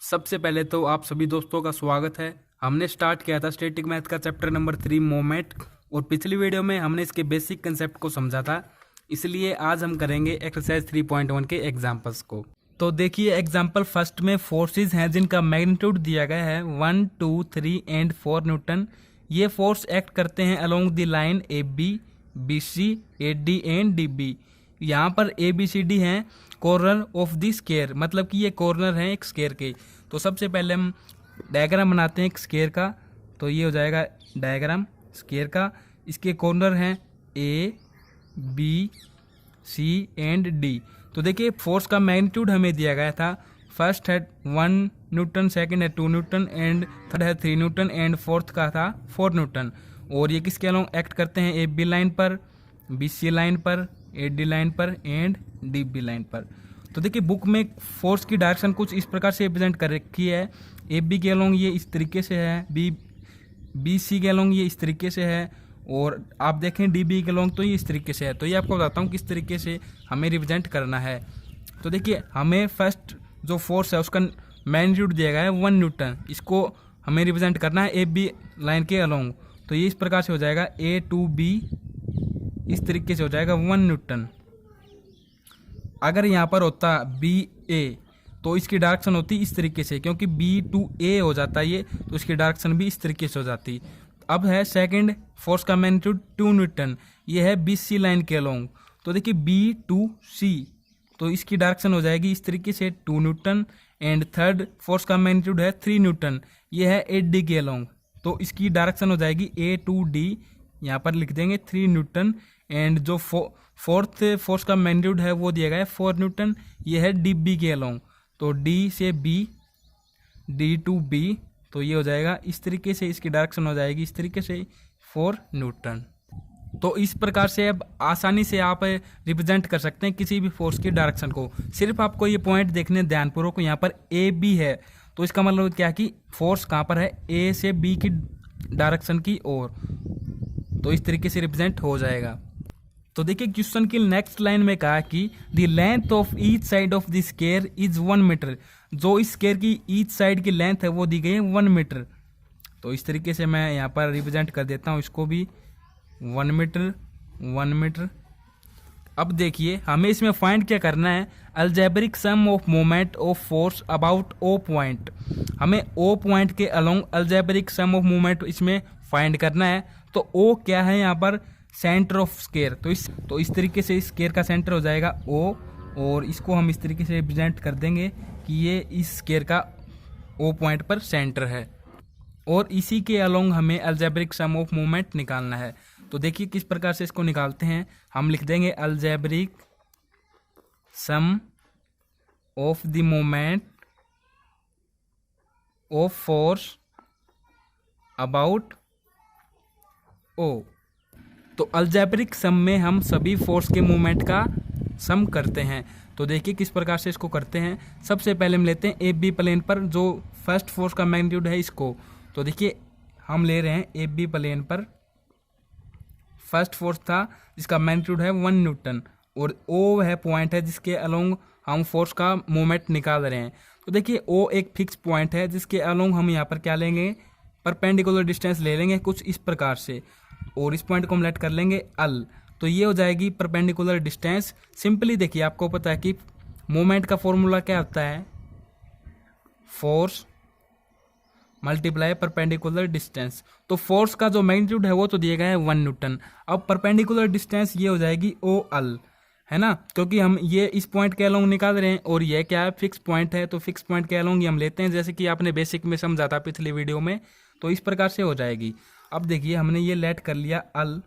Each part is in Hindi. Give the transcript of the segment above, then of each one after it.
सबसे पहले तो आप सभी दोस्तों का स्वागत है। हमने स्टार्ट किया था स्टैटिक मैथ का चैप्टर नंबर 3 मोमेंट, और पिछली वीडियो में हमने इसके बेसिक कंसेप्ट को समझा था। इसलिए आज हम करेंगे एक्सरसाइज 3.1 के एग्जांपल्स को। तो देखिए एग्जांपल फर्स्ट में फोर्सेस हैं जिनका मैग्नीट्यूड दिया गया है 1, 2, 3 एंड 4 न्यूटन। ये फोर्स एक्ट करते हैं along the line AB, BC, AD and DB। यहाँ पर ABCD हैं कॉर्नर ऑफ द स्क्वायर, मतलब कि ये कॉर्नर हैं एक स्क्वायर के। तो सबसे पहले हम डायग्राम बनाते हैं एक स्क्वायर का। तो ये हो जाएगा डायग्राम स्क्वायर का। इसके कॉर्नर हैं A, B, C and D। तो देखिए फोर्स का मैग्नीट्यूड हमें दिया गया था। फर्स्ट है 1 न्यूटन, सेकंड है 2 न्यूटन एंड थर्ड है 3 न्यूटन एंड फोर्थ का था 4 न्यूटन। और ये किसके अलोंग एक्ट करते हैं? AB लाइन पर, BC लाइन पर, AD लाइन पर एंड DB लाइन पर। तो देखिए बुक में फोर्स की डायरेक्शन कुछ इस प्रकार से रिप्रेजेंट कर रखी है। AB के अलोंग ये इस तरीके से है, BC के अलोंग ये इस तरीके से है, और आप देखें DB के अलोंग तो ये इस तरीके से है। तो ये आपको बताता हूँ किस तरीके से हमें रिप्रेजेंट करना है। तो देखिए हमें फर्स्ट जो फोर्स है उसका मैग्नीट्यूड दिया गया है 1 न्यूटन। इसको हमें रिप्रेजेंट करना है AB लाइन के अलोंग। तो ये इस प्रकार से हो जाएगा A to B, इस तरीके से हो जाएगा 1 न्यूटन। अगर यहाँ पर होता BA तो इसकी डायरेक्शन होती इस तरीके से, क्योंकि B to A हो जाता है ये, तो इसकी डायरेक्शन भी इस तरीके से हो जाती। अब है सेकंड फोर्स का मैग्नीट्यूड 2 न्यूटन, ये है BC लाइन के अलोंग। तो देखिए B to C, तो इसकी डायरेक्शन हो जाएगी इस तरीके से 2 न्यूटन। एंड थर्ड फोर्स का मैग्नीट्यूड है 3 न्यूटन, ये है AD के अलोंग। तो इसकी डायरेक्शन हो जाएगी A to D, यहाँ पर लिख देंगे 3 न्यूटन। एंड जो फोर्थ फोर्स का मैग्नीट्यूड है वो दिया गया है 4 न्यूटन, ये है DB के अलोंग। तो D से B, D to B, तो ये हो जाएगा इस तरीके से, इसकी डायरेक्शन हो जाएगी इस तरीके से 4 न्यूटन। तो इस प्रकार से अब आसानी से आप रिप्रेजेंट कर सकते हैं किसी भी फोर्स की डायरेक्शन को। सिर्फ आपको ये पॉइंट देखने ध्यानपूर्वक। यहाँ पर AB है तो इसका मतलब क्या कि फोर्स कहाँ पर है? A से B की डायरेक्शन की ओर। तो इस तरीके से रिप्रेजेंट हो जाएगा। तो देखिए क्वेश्चन की नेक्स्ट लाइन में कहा कि the length of each side of the square is 1 metre. जो इस स्क्वायर की ईच साइड की लेंथ है वो दी गई है 1 मीटर। तो इस तरीके से मैं यहाँ पर रिप्रेजेंट कर देता हूँ इसको भी 1 मीटर 1 मीटर। अब देखिए हमें इसमें फाइंड क्या करना है? Algebraic sum of moment of force about O point. हमें O पॉइंट के along algebraic sum of moment इसमें फाइंड करना है। तो O क्या है यहाँ पर? Centre of square. तो इस तरीके से इस स्क्वायर का सेंटर हो जाएगा O, और इसको हम इस तरीके से रिप्रेजेंट कर देंगे कि ये इस स्क्वायर का O पॉइंट पर सेंटर है। और इसी के अलोंग हमें अल्जेब्रिक सम ऑफ मोमेंट निकालना है। तो देखिए किस प्रकार से इसको निकालते हैं। हम लिख देंगे algebraic sum of the moment of force about O। तो अल्जेब्रिक सम में हम सभी फोर्स के मूवमेंट का सम करते हैं। तो देखिए किस प्रकार से इसको करते हैं। सबसे पहले हम लेते हैं AB प्लेन पर जो फर्स्ट फोर्स का मैग्नीट्यूड है इसको। तो देखिए हम ले रहे हैं AB प्लेन पर फर्स्ट फोर्स था जिसका मैग्नीट्यूड है 1 न्यूटन, और O है पॉइंट है जिसके अलोंग हम फोर्स का मूवमेंट निकाल रहे हैं। तो देखिए O एक फिक्स पॉइंट है जिसके अलोंग हम यहाँ पर क्या लेंगे? परपेंडिकुलर डिस्टेंस ले लेंगे कुछ इस प्रकार से, और इस पॉइंट को हम लेट कर लेंगे L। तो ये हो जाएगी परपेंडिकुलर डिस्टेंस। सिंपली देखिए आपको पता है कि मोमेंट का फॉर्मूला क्या होता है? Force multiply perpendicular distance. तो फोर्स का जो मैग्नीट्यूड है वो तो दिया गया है 1 न्यूटन। अब परपेंडिकुलर डिस्टेंस ये हो जाएगी OL, है ना, क्योंकि हम ये इस पॉइंट के अलोंग निकाल रहे हैं, और ये क्या है? फिक्स पॉइंट है। तो फिक्स पॉइंट के अलोंग ही हम लेते हैं, जैसे कि आपने बेसिक में समझा था पिछली वीडियो में। तो इस प्रकार से हो जाएगी। अब देखिए हमने ये लेट कर लिया L।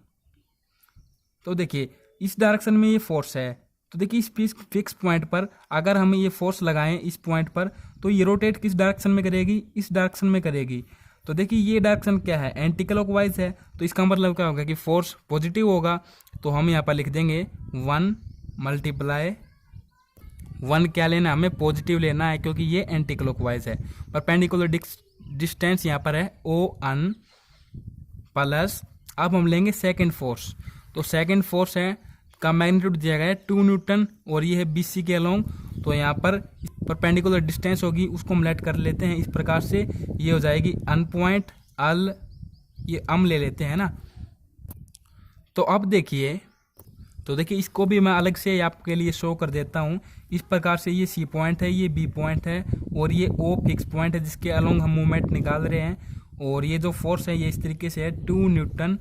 तो देखिए इस डायरेक्शन में ये फोर्स है। तो देखिए इस फिक्स पॉइंट पर अगर हम ये फोर्स लगाएं इस पॉइंट पर, तो ये रोटेट किस डायरेक्शन में करेगी? इस डायरेक्शन में करेगी। तो देखिए ये डायरेक्शन क्या है? एंटी क्लॉकवाइज है। तो इसका मतलब क्या होगा कि फोर्स पॉजिटिव होगा। तो हम यहाँ पर लिख देंगे 1 मल्टीप्लाई 1 क्या लेना? हमें पॉजिटिव लेना है, क्योंकि ये एंटी क्लॉकवाइज है। परपेंडिकुलर डिस्टेंस यहाँ पर है ON प्लस, अब हम लेंगे सेकेंड फोर्स। तो सेकेंड फोर्स है का मैग्नीट्यूड दिया गया है 2 न्यूटन और ये है BC के अलोंग। तो यहाँ पर परपेंडिकुलर डिस्टेंस होगी, उसको हम लेट कर लेते हैं इस प्रकार से। ये हो जाएगी अन पॉइंट अल, ये ले लेते हैं ना। तो अब देखिए, तो देखिए इसको भी मैं अलग से आपके लिए शो कर देता हूँ। इस प्रकार से ये C पॉइंट है, ये B पॉइंट है और ये O फिक्स पॉइंट है जिसके अलोंग हम मूवमेंट निकाल रहे हैं। और ये जो फोर्स है ये इस तरीके से है 2 न्यूटन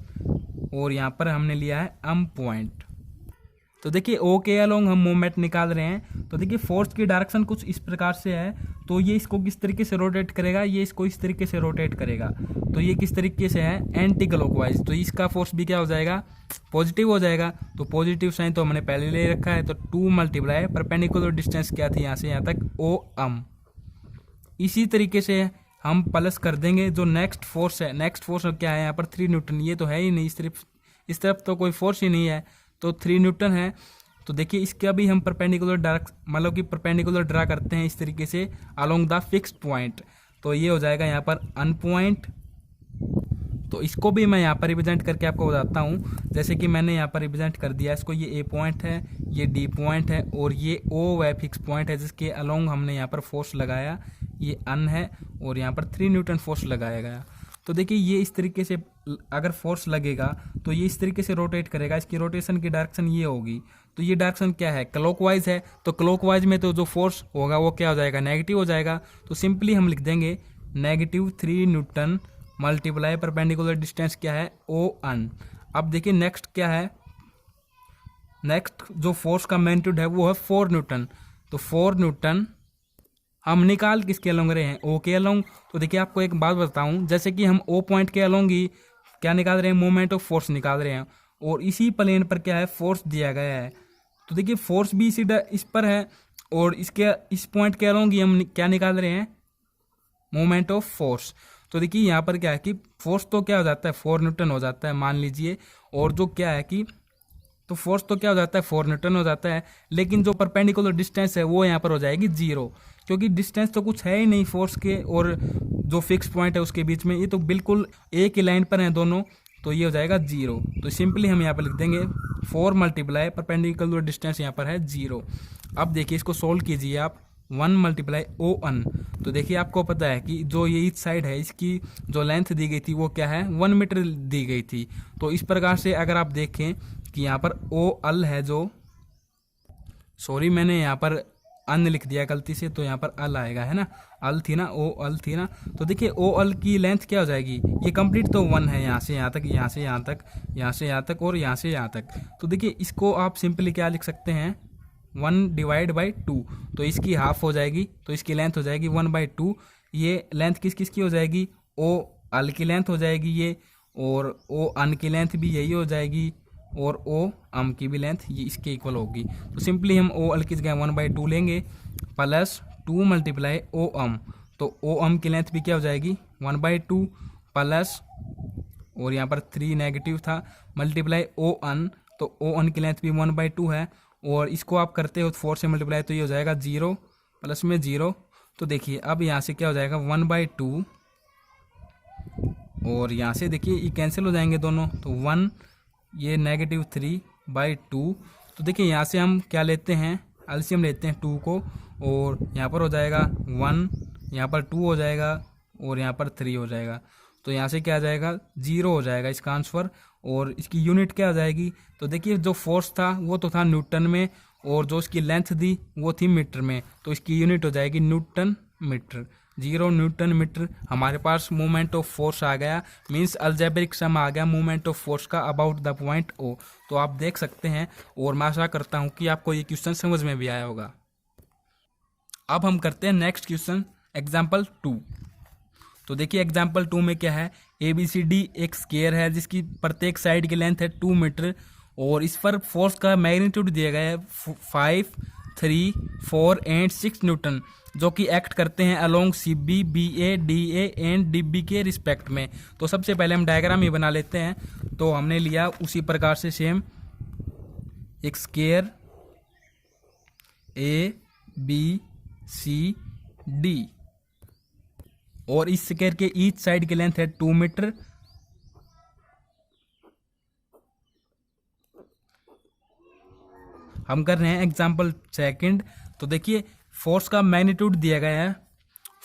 और यहाँ पर हमने लिया है अम पॉइंट। तो देखिए O के अलोंग हम मूवमेंट निकाल रहे हैं। तो देखिए फोर्स की डायरेक्शन कुछ इस प्रकार से है। तो ये इसको किस तरीके से रोटेट करेगा, ये इसको इस तरीके से रोटेट करेगा। तो ये किस तरीके से है, एंटी क्लॉकवाइज। तो इसका फोर्स भी क्या हो जाएगा, पॉजिटिव हो जाएगा। तो पॉजिटिव साइन तो हमने पहले ले रखा है। तो 2 मल्टीप्लाई परपेंडिकुलर डिस्टेंस क्या थी यहाँ से यहाँ तक, ओ अम। इसी तरीके से हम प्लस कर देंगे जो नेक्स्ट फोर्स है। नेक्स्ट फोर्स क्या है यहाँ पर 3 न्यूटन। ये तो है ही नहीं, सिर्फ इस तरफ तो कोई फोर्स ही नहीं है, तो 3 न्यूटन है। तो देखिए इसका भी हम परपेंडिकुलर मतलब कि परपेंडिकुलर ड्रा करते हैं इस तरीके से अलोंग द फिक्स्ड पॉइंट। तो ये हो जाएगा यहाँ पर अन पॉइंट। तो इसको भी मैं यहाँ पर रिप्रेजेंट करके आपको बताता हूँ। जैसे कि मैंने यहाँ पर रिप्रेजेंट कर दिया इसको, ये A पॉइंट है, ये D पॉइंट है और ये O वह फिक्स पॉइंट है जिसके अलोंग हमने यहाँ पर फोर्स लगाया, ये अन है और यहाँ पर 3 न्यूटन फोर्स लगाया गया। तो देखिए ये इस तरीके से अगर फोर्स लगेगा तो ये इस तरीके से रोटेट करेगा। इसकी रोटेशन की डायरेक्शन ये होगी। तो ये डायरेक्शन क्या है, क्लॉकवाइज है। तो क्लॉकवाइज में तो जो फोर्स होगा वो क्या हो जाएगा, नेगेटिव हो जाएगा। तो सिंपली हम लिख देंगे -3 न्यूटन मल्टीप्लाई परपेंडिकुलर डिस्टेंस क्या है, ओ अन। अब देखिए नेक्स्ट क्या है, नेक्स्ट जो फोर्स का मैग्नीट्यूड है वो है 4 न्यूटन। तो 4 न्यूटन हम निकाल किसके अलोंग रहे हैं, O के अलोंग। तो देखिए आपको एक बात बताऊं, जैसे कि हम O पॉइंट के अलोंग ही क्या निकाल रहे हैं, मोमेंट ऑफ फोर्स निकाल रहे हैं और इसी प्लेन पर क्या है, फोर्स दिया गया है। तो देखिए फोर्स भी इस पर है और इसके इस पॉइंट के अलोंग ही हम क्या निकाल रहे हैं, मोमेंट ऑफ फोर्स। तो देखिए यहाँ पर क्या है कि फोर्स तो क्या हो जाता है 4 न्यूटन हो जाता है मान लीजिए, और जो क्या है कि तो फोर्स तो क्या हो जाता है 4 न्यूटन हो जाता है, लेकिन जो परपेंडिकुलर डिस्टेंस है वो यहाँ पर हो जाएगी 0, क्योंकि डिस्टेंस तो कुछ है ही नहीं फोर्स के और जो फिक्स पॉइंट है उसके बीच में, ये तो बिल्कुल एक ही लाइन पर हैं दोनों। तो ये हो जाएगा 0। तो सिंपली हम यहाँ पर लिख देंगे 4 मल्टीप्लाई परपेंडिकुलर डिस्टेंस यहाँ पर है 0। अब देखिए इसको सोल्व कीजिए आप, 1 मल्टीप्लाई ओ अन। तो देखिए आपको पता है कि जो ये ईच साइड है इसकी जो लेंथ दी गई थी वो क्या है, 1 मीटर दी गई थी। तो इस प्रकार से अगर आप देखें कि यहाँ पर ओ अल है, जो सॉरी मैंने यहाँ पर अन लिख दिया गलती से, तो यहाँ पर अल आएगा, है ना, अल थी ना, ओ अल थी ना। तो देखिए ओ अल की लेंथ क्या हो जाएगी, ये कंप्लीट तो 1 है, यहाँ से यहाँ तक, यहाँ से यहाँ तक, यहाँ से यहाँ तक और यहाँ से यहाँ तक। तो देखिए इसको आप सिंपली क्या लिख सकते हैं, 1 डिवाइड बाई 2। तो इसकी हाफ हो जाएगी, तो इसकी लेंथ हो जाएगी 1/2। ये लेंथ किस किस की हो जाएगी, ओ अल की लेंथ हो जाएगी ये, और ओ अन की लेंथ भी यही हो जाएगी, और ओ अम की भी लेंथ ये इसके इक्वल होगी। तो सिंपली हम ओ अल की जगह 1/2 लेंगे प्लस 2 मल्टीप्लाई ओ अम। तो ओ अम की लेंथ भी क्या हो जाएगी 1/2 प्लस, और यहाँ पर 3 नेगेटिव था, मल्टीप्लाई ओ अन। तो ओ अन की लेंथ भी 1/2 है, और इसको आप करते हो 4 से मल्टीप्लाई, तो ये हो जाएगा 0 प्लस में 0। तो देखिए अब यहाँ से क्या हो जाएगा 1/2, और यहाँ से देखिए ये कैंसिल हो जाएंगे दोनों, तो 1, ये -3/2। तो देखिए यहाँ से हम क्या लेते हैं, एलसीएम लेते हैं 2 को, और यहाँ पर हो जाएगा 1, यहाँ पर 2 हो जाएगा और यहाँ पर 3 हो जाएगा। तो यहाँ से क्या आ जाएगा 0 हो जाएगा इसका आंसर, और इसकी यूनिट क्या हो जाएगी। तो देखिए जो फोर्स था वो तो था न्यूटन में, और जो इसकी लेंथ दी वो थी मीटर में, तो इसकी यूनिट हो जाएगी न्यूटन मीटर। 0 न्यूटन मीटर हमारे पास मोमेंट ऑफ फोर्स आ गया, मींस अलजेब्रिक सम आ गया मोमेंट ऑफ फोर्स का अबाउट द पॉइंट ओ। तो आप देख सकते हैं, और मैं आशा करता हूं कि आपको ये क्वेश्चन समझ में भी आया होगा। अब हम करते हैं नेक्स्ट क्वेश्चन, एग्जाम्पल 2। तो देखिए एग्जाम्पल 2 में क्या है, ABCD एक स्क्वायर है जिसकी प्रत्येक साइड की लेंथ है 2 मीटर, और इस पर फोर्स का मैग्नीट्यूड दिया गया है 5, 3, 4 एंड 6 न्यूटन, जो कि एक्ट करते हैं along CB, BA, DA and DB के रिस्पेक्ट में। तो सबसे पहले हम डायग्राम ही बना लेते हैं। तो हमने लिया उसी प्रकार से सेम एक स्क्वायर ABCD, और इस स्क्वायर के ईच साइड की लेंथ है 2 मीटर, हम कर रहे हैं एग्जाम्पल सेकंड। तो देखिए फोर्स का मैग्नीट्यूड दिया गया है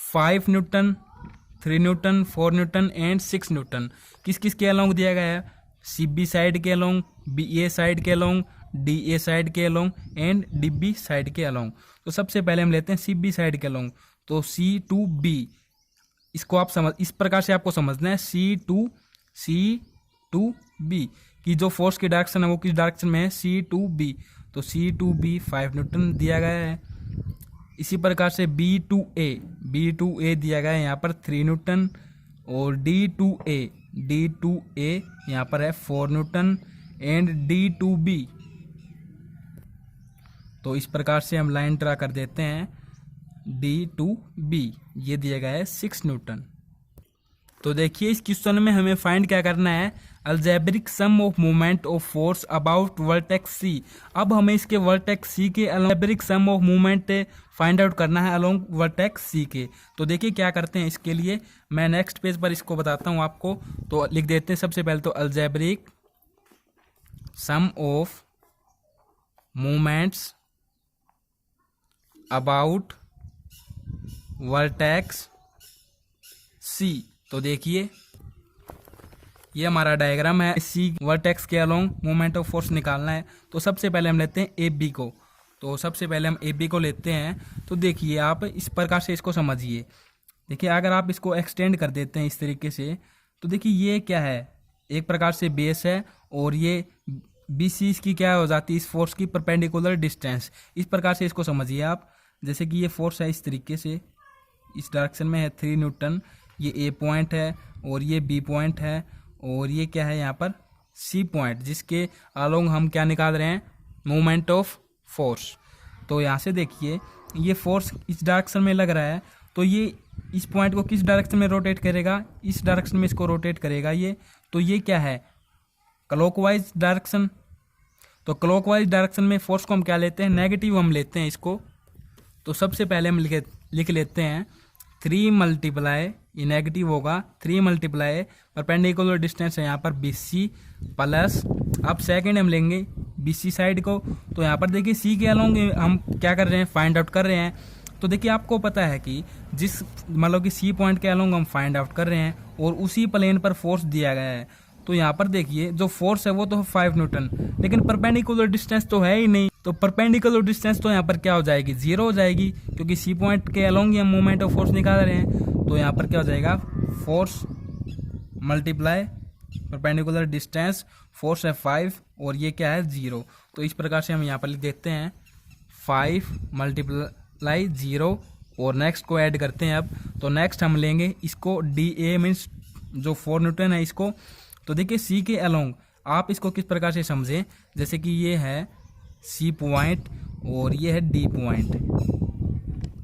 5 Newton, 3 Newton, 4 Newton and 6 Newton. किस किस के अलोंग दिया गया है? CB साइड के अलोंग, BA साइड के अलोंग, DA साइड के अलोंग एंड DB साइड के अलोंग। तो सबसे पहले हम लेते हैं CB साइड के अलोंग। तो C2B, इसको आप समझ, इस प्रकार से आपको समझना है C2B की जो फोर्स की डायरेक्शन है वो किस डायरेक्शन में है? C2B। तो C2B 5 न्यूटन दिया गया है। इसी प्रकार से B2A दिया गया है यहाँ पर 3 न्यूटन और D2A यहाँ पर है 4 न्यूटन एंड D2B। तो इस प्रकार से हम लाइन ड्रा कर देते हैं D2B, ये दिया गया है 6 न्यूटन। तो देखिए इस क्वेश्चन में हमें फाइंड क्या करना है? Algebraic sum of moment of force about vertex c. अब हमें इसके वर्टेक्स सी के algebraic sum of moment find out करना है अलोंग वर्टेक्स सी के। तो देखिए क्या करते हैं इसके लिए, मैं नेक्स्ट पेज पर इसको बताता हूँ आपको। तो लिख देते हैं सबसे पहले तो algebraic sum of moments about vertex c. तो देखिए ये हमारा डायग्राम है, सी वर्टेक्स के अलोंग मोमेंट ऑफ फोर्स निकालना है। तो सबसे पहले हम लेते हैं AB को। तो सबसे पहले हम AB को लेते हैं। तो देखिए आप इस प्रकार से इसको समझिए। देखिए अगर आप इसको एक्सटेंड कर देते हैं इस तरीके से, तो देखिए ये क्या है? एक प्रकार से बेस है और ये BC इसकी क्या हो जाती है? इस फोर्स की परपेंडिकुलर डिस्टेंस। इस प्रकार से इसको समझिए आप। जैसे कि ये फोर्स है इस तरीके से, इस डायरेक्शन में है 3 न्यूटन, ये A पॉइंट है और ये B पॉइंट है और ये क्या है यहाँ पर? C पॉइंट, जिसके अलोंग हम क्या निकाल रहे हैं? Moment of force. तो यहाँ से देखिए ये फोर्स इस डायरेक्शन में लग रहा है, तो ये इस पॉइंट को किस डायरेक्शन में रोटेट करेगा? इस डायरेक्शन में इसको रोटेट करेगा ये। तो ये क्या है? Clockwise direction. तो क्लॉकवाइज डायरेक्शन में फोर्स को हम क्या लेते हैं? नेगेटिव हम लेते हैं इसको। तो सबसे पहले हम लिख लेते हैं 3 मल्टीप्लाई, ये नेगेटिव होगा, 3 मल्टीप्लाई परपेंडिकुलर डिस्टेंस है यहाँ पर BC प्लस, अब सेकंड हम लेंगे BC साइड को। तो यहाँ पर देखिए C के अलोंग हम क्या कर रहे हैं? फाइंड आउट कर रहे हैं। तो देखिए आपको पता है कि जिस मतलब कि C पॉइंट के अलोंग हम फाइंड आउट कर रहे हैं और उसी प्लेन पर फोर्स दिया गया है। तो यहाँ पर देखिए जो फोर्स है वो तो 5 न्यूटन, लेकिन परपेंडिकुलर डिस्टेंस तो है ही नहीं। तो परपेंडिकुलर डिस्टेंस तो यहाँ पर क्या हो जाएगी? 0 हो जाएगी, क्योंकि C पॉइंट के अलोंग ही हम मोमेंट ऑफ फोर्स निकाल रहे हैं। तो यहाँ पर क्या हो जाएगा? Force multiply perpendicular distance, force है 5 और ये क्या है? 0। तो इस प्रकार से हम यहाँ पर लिख देते हैं 5 मल्टीप्लाई 0 और नेक्स्ट को ऐड करते हैं। अब तो नेक्स्ट हम लेंगे इसको DA मीन्स जो 4 न्यूटन है इसको। तो देखिए C के अलोंग आप इसको किस प्रकार से समझें? जैसे कि ये है C पॉइंट और ये है D पॉइंट।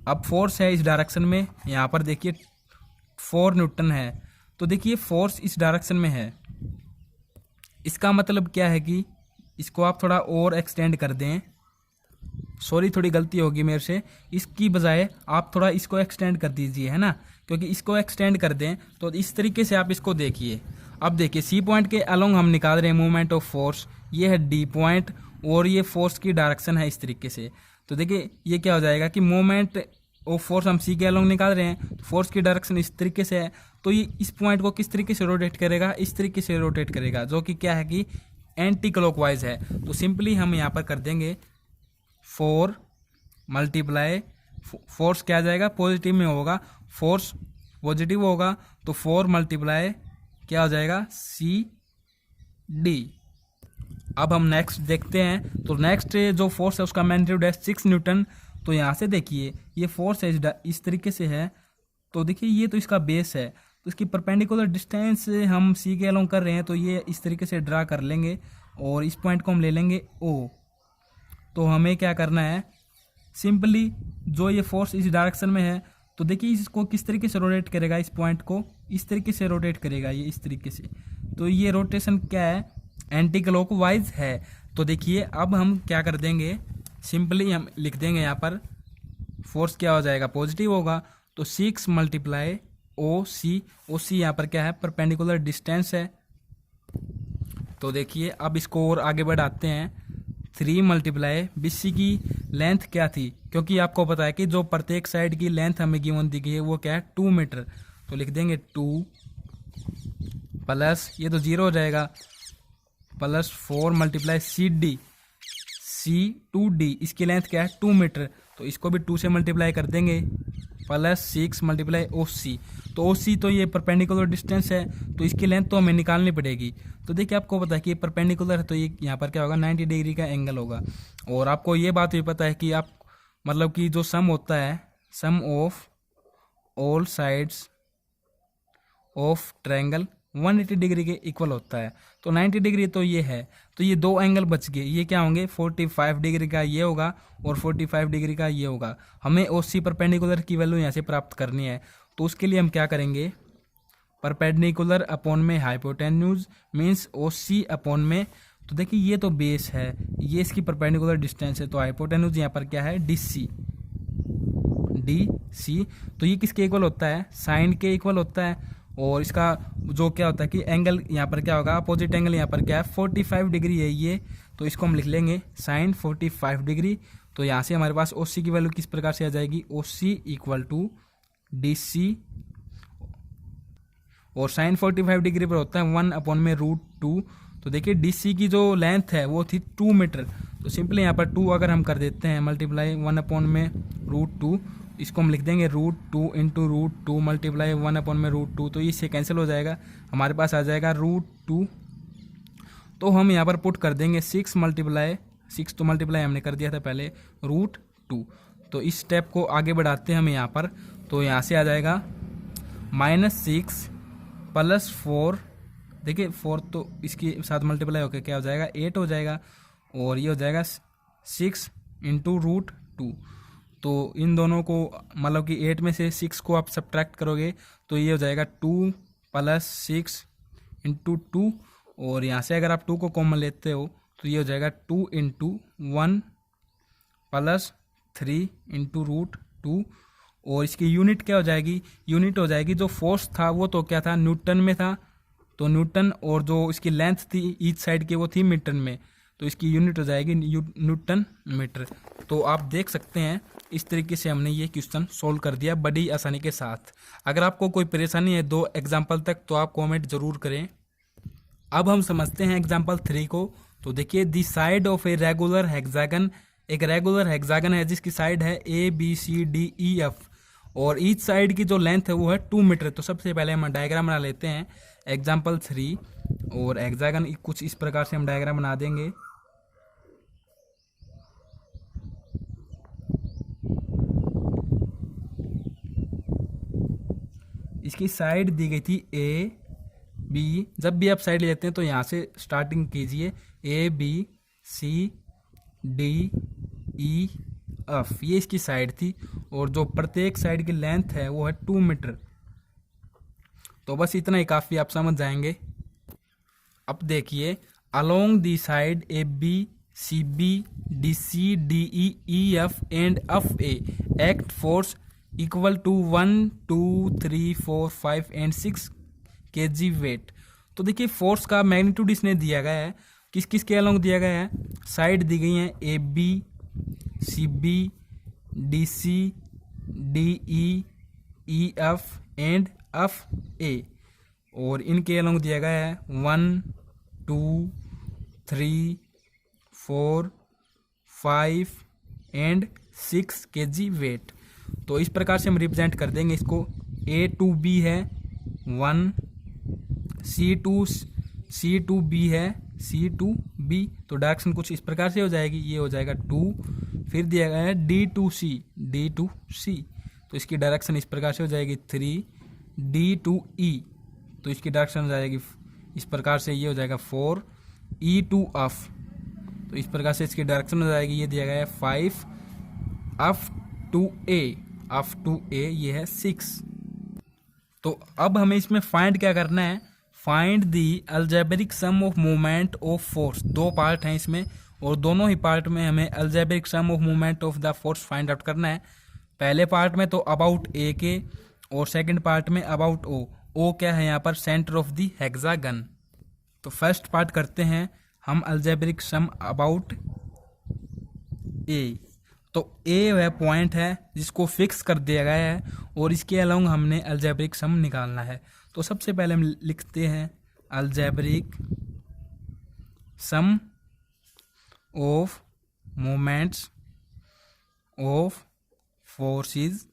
अब फोर्स है इस डायरेक्शन में, यहाँ पर देखिए 4 न्यूटन है। तो देखिए फोर्स इस डायरेक्शन में है, इसका मतलब क्या है कि इसको आप थोड़ा और एक्सटेंड कर दें। सॉरी थोड़ी गलती होगी मेरे से, इसकी बजाय आप थोड़ा इसको एक्सटेंड कर दीजिए, है ना, क्योंकि इसको एक्सटेंड कर दें तो इस तरीके से आप इसको देखिए। अब देखिए C पॉइंट के अलोंग हम निकाल रहे हैं मोमेंट ऑफ फोर्स, ये है D पॉइंट और ये फोर्स की डायरेक्शन है इस तरीके से। तो देखिए ये क्या हो जाएगा कि मोमेंट ऑफ फोर्स हम C के अलोंग निकाल रहे हैं, फोर्स की डायरेक्शन इस तरीके से है। तो ये इस पॉइंट को किस तरीके से रोटेट करेगा? इस तरीके से रोटेट करेगा, जो कि क्या है कि एंटी क्लॉकवाइज है। तो सिंपली हम यहाँ पर कर देंगे 4 मल्टीप्लाई, फोर्स क्या आ जाएगा? पॉजिटिव में होगा, फोर्स पॉजिटिव होगा तो 4 मल्टीप्लाई क्या हो जाएगा? CD। अब हम नेक्स्ट देखते हैं। तो नेक्स्ट जो फोर्स है उसका मैग्नीट्यूड है 6 न्यूटन। तो यहाँ से देखिए ये फोर्स है इस तरीके से है। तो देखिए ये तो इसका बेस है, तो इसकी परपेंडिकुलर डिस्टेंस हम C के अलोंग कर रहे हैं, तो ये इस तरीके से ड्रा कर लेंगे और इस पॉइंट को हम ले लेंगे O। तो हमें क्या करना है? सिंपली जो ये फोर्स इस डायरेक्शन में है, तो देखिए इसको किस तरीके से रोटेट करेगा? इस पॉइंट को इस तरीके से रोटेट करेगा, ये इस तरीके से। तो ये रोटेशन क्या है? एंटी क्लॉकवाइज है। तो देखिए अब हम क्या कर देंगे? सिंपली हम लिख देंगे यहाँ पर फोर्स क्या हो जाएगा? पॉजिटिव होगा। तो 6 मल्टीप्लाई OC यहाँ पर क्या है? परपेंडिकुलर डिस्टेंस है। तो देखिए अब इसको और आगे बढ़ाते हैं, 3 मल्टीप्लाई BC की लेंथ क्या थी, क्योंकि आपको पता है कि जो प्रत्येक साइड की लेंथ हमें गिवन दी गई है वो क्या है 2 मीटर। तो लिख देंगे 2 प्लस ये तो 0 हो जाएगा प्लस 4 मल्टीप्लाई C2D, इसकी लेंथ क्या है 2 मीटर, तो इसको भी 2 से मल्टीप्लाई कर देंगे प्लस 6 मल्टीप्लाई OC। तो OC तो ये परपेंडिकुलर डिस्टेंस है, तो इसकी लेंथ तो हमें निकालनी पड़ेगी। तो देखिए आपको पता है कि ये परपेंडिकुलर है, तो ये यहाँ पर क्या होगा 90 डिग्री का एंगल होगा। और आपको ये बात भी पता है कि आप मतलब कि जो सम होता है, sum of all sides of triangle 180 degree के इक्वल होता है। तो 90 डिग्री तो ये है, तो ये दो एंगल बच गए, ये क्या होंगे 45 डिग्री का ये होगा और 45 डिग्री का ये होगा। हमें OC परपेंडिकुलर की वैल्यू यहाँ से प्राप्त करनी है, तो उसके लिए हम क्या करेंगे, परपेंडिकुलर अपॉन में हाइपोटेन्यूज मीन्स OC अपॉन में, तो देखिए ये तो बेस है, ये इसकी परपेंडिकुलर डिस्टेंस है, तो हाइपोटेन्यूज यहाँ पर क्या है DC। तो ये किसके इक्वल होता है, साइन के इक्वल होता है। और इसका जो क्या होता है कि एंगल यहाँ पर क्या होगा, अपोजिट एंगल यहाँ पर क्या है 45 डिग्री है ये, तो इसको हम लिख लेंगे साइन 45 डिग्री। तो यहाँ से हमारे पास OC की वैल्यू किस प्रकार से आ जाएगी, OC इक्वल टू DC, और साइन 45 डिग्री पर होता है 1 अपॉन में √2। तो देखिए DC की जो लेंथ है वो थी 2 मीटर, तो सिंपली यहाँ पर 2 अगर हम कर देते हैं मल्टीप्लाई 1 अपॉन में √2, इसको हम लिख देंगे √2 इंटू √2 मल्टीप्लाई 1 अपॉन में √2, तो इससे कैंसिल हो जाएगा, हमारे पास आ जाएगा √2। तो हम यहाँ पर पुट कर देंगे 6 तो मल्टीप्लाई हमने कर दिया था पहले √2। तो इस स्टेप को आगे बढ़ाते हैं हम यहाँ पर, तो यहाँ से आ जाएगा -6 प्लस 4, देखिए 4 तो इसके साथ मल्टीप्लाई होकर क्या हो जाएगा 8 हो जाएगा, और ये हो जाएगा 6 इंटू √2। तो इन दोनों को मतलब कि 8 में से 6 को आप सब्ट्रैक्ट करोगे तो ये हो जाएगा 2 प्लस 6 इंटू 2, और यहाँ से अगर आप 2 को कॉमन लेते हो तो ये हो जाएगा 2 इंटू 1 प्लस 3 इंटू √2। और इसकी यूनिट क्या हो जाएगी, यूनिट हो जाएगी जो फोर्स था वो तो क्या था न्यूटन में था, तो न्यूटन, और जो इसकी लेंथ थी ईच साइड की वो थी मीटर में, तो इसकी यूनिट हो जाएगी न्यूटन मीटर। तो आप देख सकते हैं इस तरीके से हमने ये क्वेश्चन सोल्व कर दिया बड़ी आसानी के साथ। अगर आपको कोई परेशानी है 2 एग्जाम्पल तक तो आप कमेंट जरूर करें। अब हम समझते हैं एग्जाम्पल 3 को। तो देखिए the side of a regular hexagon, एक रेगुलर हेक्सागन है जिसकी साइड है ABCDEF, और ईच साइड की जो लेंथ है वो है 2 मीटर। तो सबसे पहले हम डायग्राम बना लेते हैं एग्जाम्पल 3, और हेक्सागन कुछ इस प्रकार से हम डायग्राम बना देंगे। इसकी साइड दी गई थी AB, जब भी आप साइड लेते हैं तो यहाँ से स्टार्टिंग कीजिए ABCDEF, ये इसकी साइड थी, और जो प्रत्येक साइड की लेंथ है वो है 2 मीटर। तो बस इतना ही काफ़ी, आप समझ जाएंगे। अब देखिए along the side ABCBDCDEF and FA act force equal to 1 2 3 4 5 and 6 kg weight. तो देखिए फोर्स का मैग्नीट्यूड इसने दिया गया है, किस किस के अलोंग दिया गया है, साइड दी गई है ABCBDCDEF एंड FA, और इनके अलोंग दिया गया है 1 2 3 4 5 एंड 6 kg वेट। तो इस प्रकार से हम रिप्रेजेंट कर देंगे इसको। A to B है 1, C to B है C to B, तो डायरेक्शन कुछ इस प्रकार से हो जाएगी, ये हो जाएगा 2। फिर दिया गया है D to C, तो इसकी डायरेक्शन इस प्रकार से हो जाएगी 3। D to E, तो इसकी डायरेक्शन हो जाएगी इस प्रकार से, ये हो जाएगा 4। E to F, तो इस प्रकार से इसकी डायरेक्शन हो जाएगी, ये दिया गया है 5। F to A ये है 6। तो अब हमें इसमें फाइंड क्या करना है, find the algebraic sum of moment of force. 2 part हैं इसमें, और दोनों ही पार्ट में हमें algebraic sum of moment of the force find out करना है। पहले पार्ट में तो अबाउट A के, और सेकंड पार्ट में अबाउट O। O क्या है यहाँ पर, सेंटर ऑफ द हेक्सागन। तो फर्स्ट पार्ट करते हैं हम अल्जेब्रिक सम अबाउट ए। तो ए वह पॉइंट है जिसको फिक्स कर दिया गया है और इसके अलोंग हमने अलजेब्रिक सम निकालना है। तो सबसे पहले हम लिखते हैं algebraic sum of moments of forces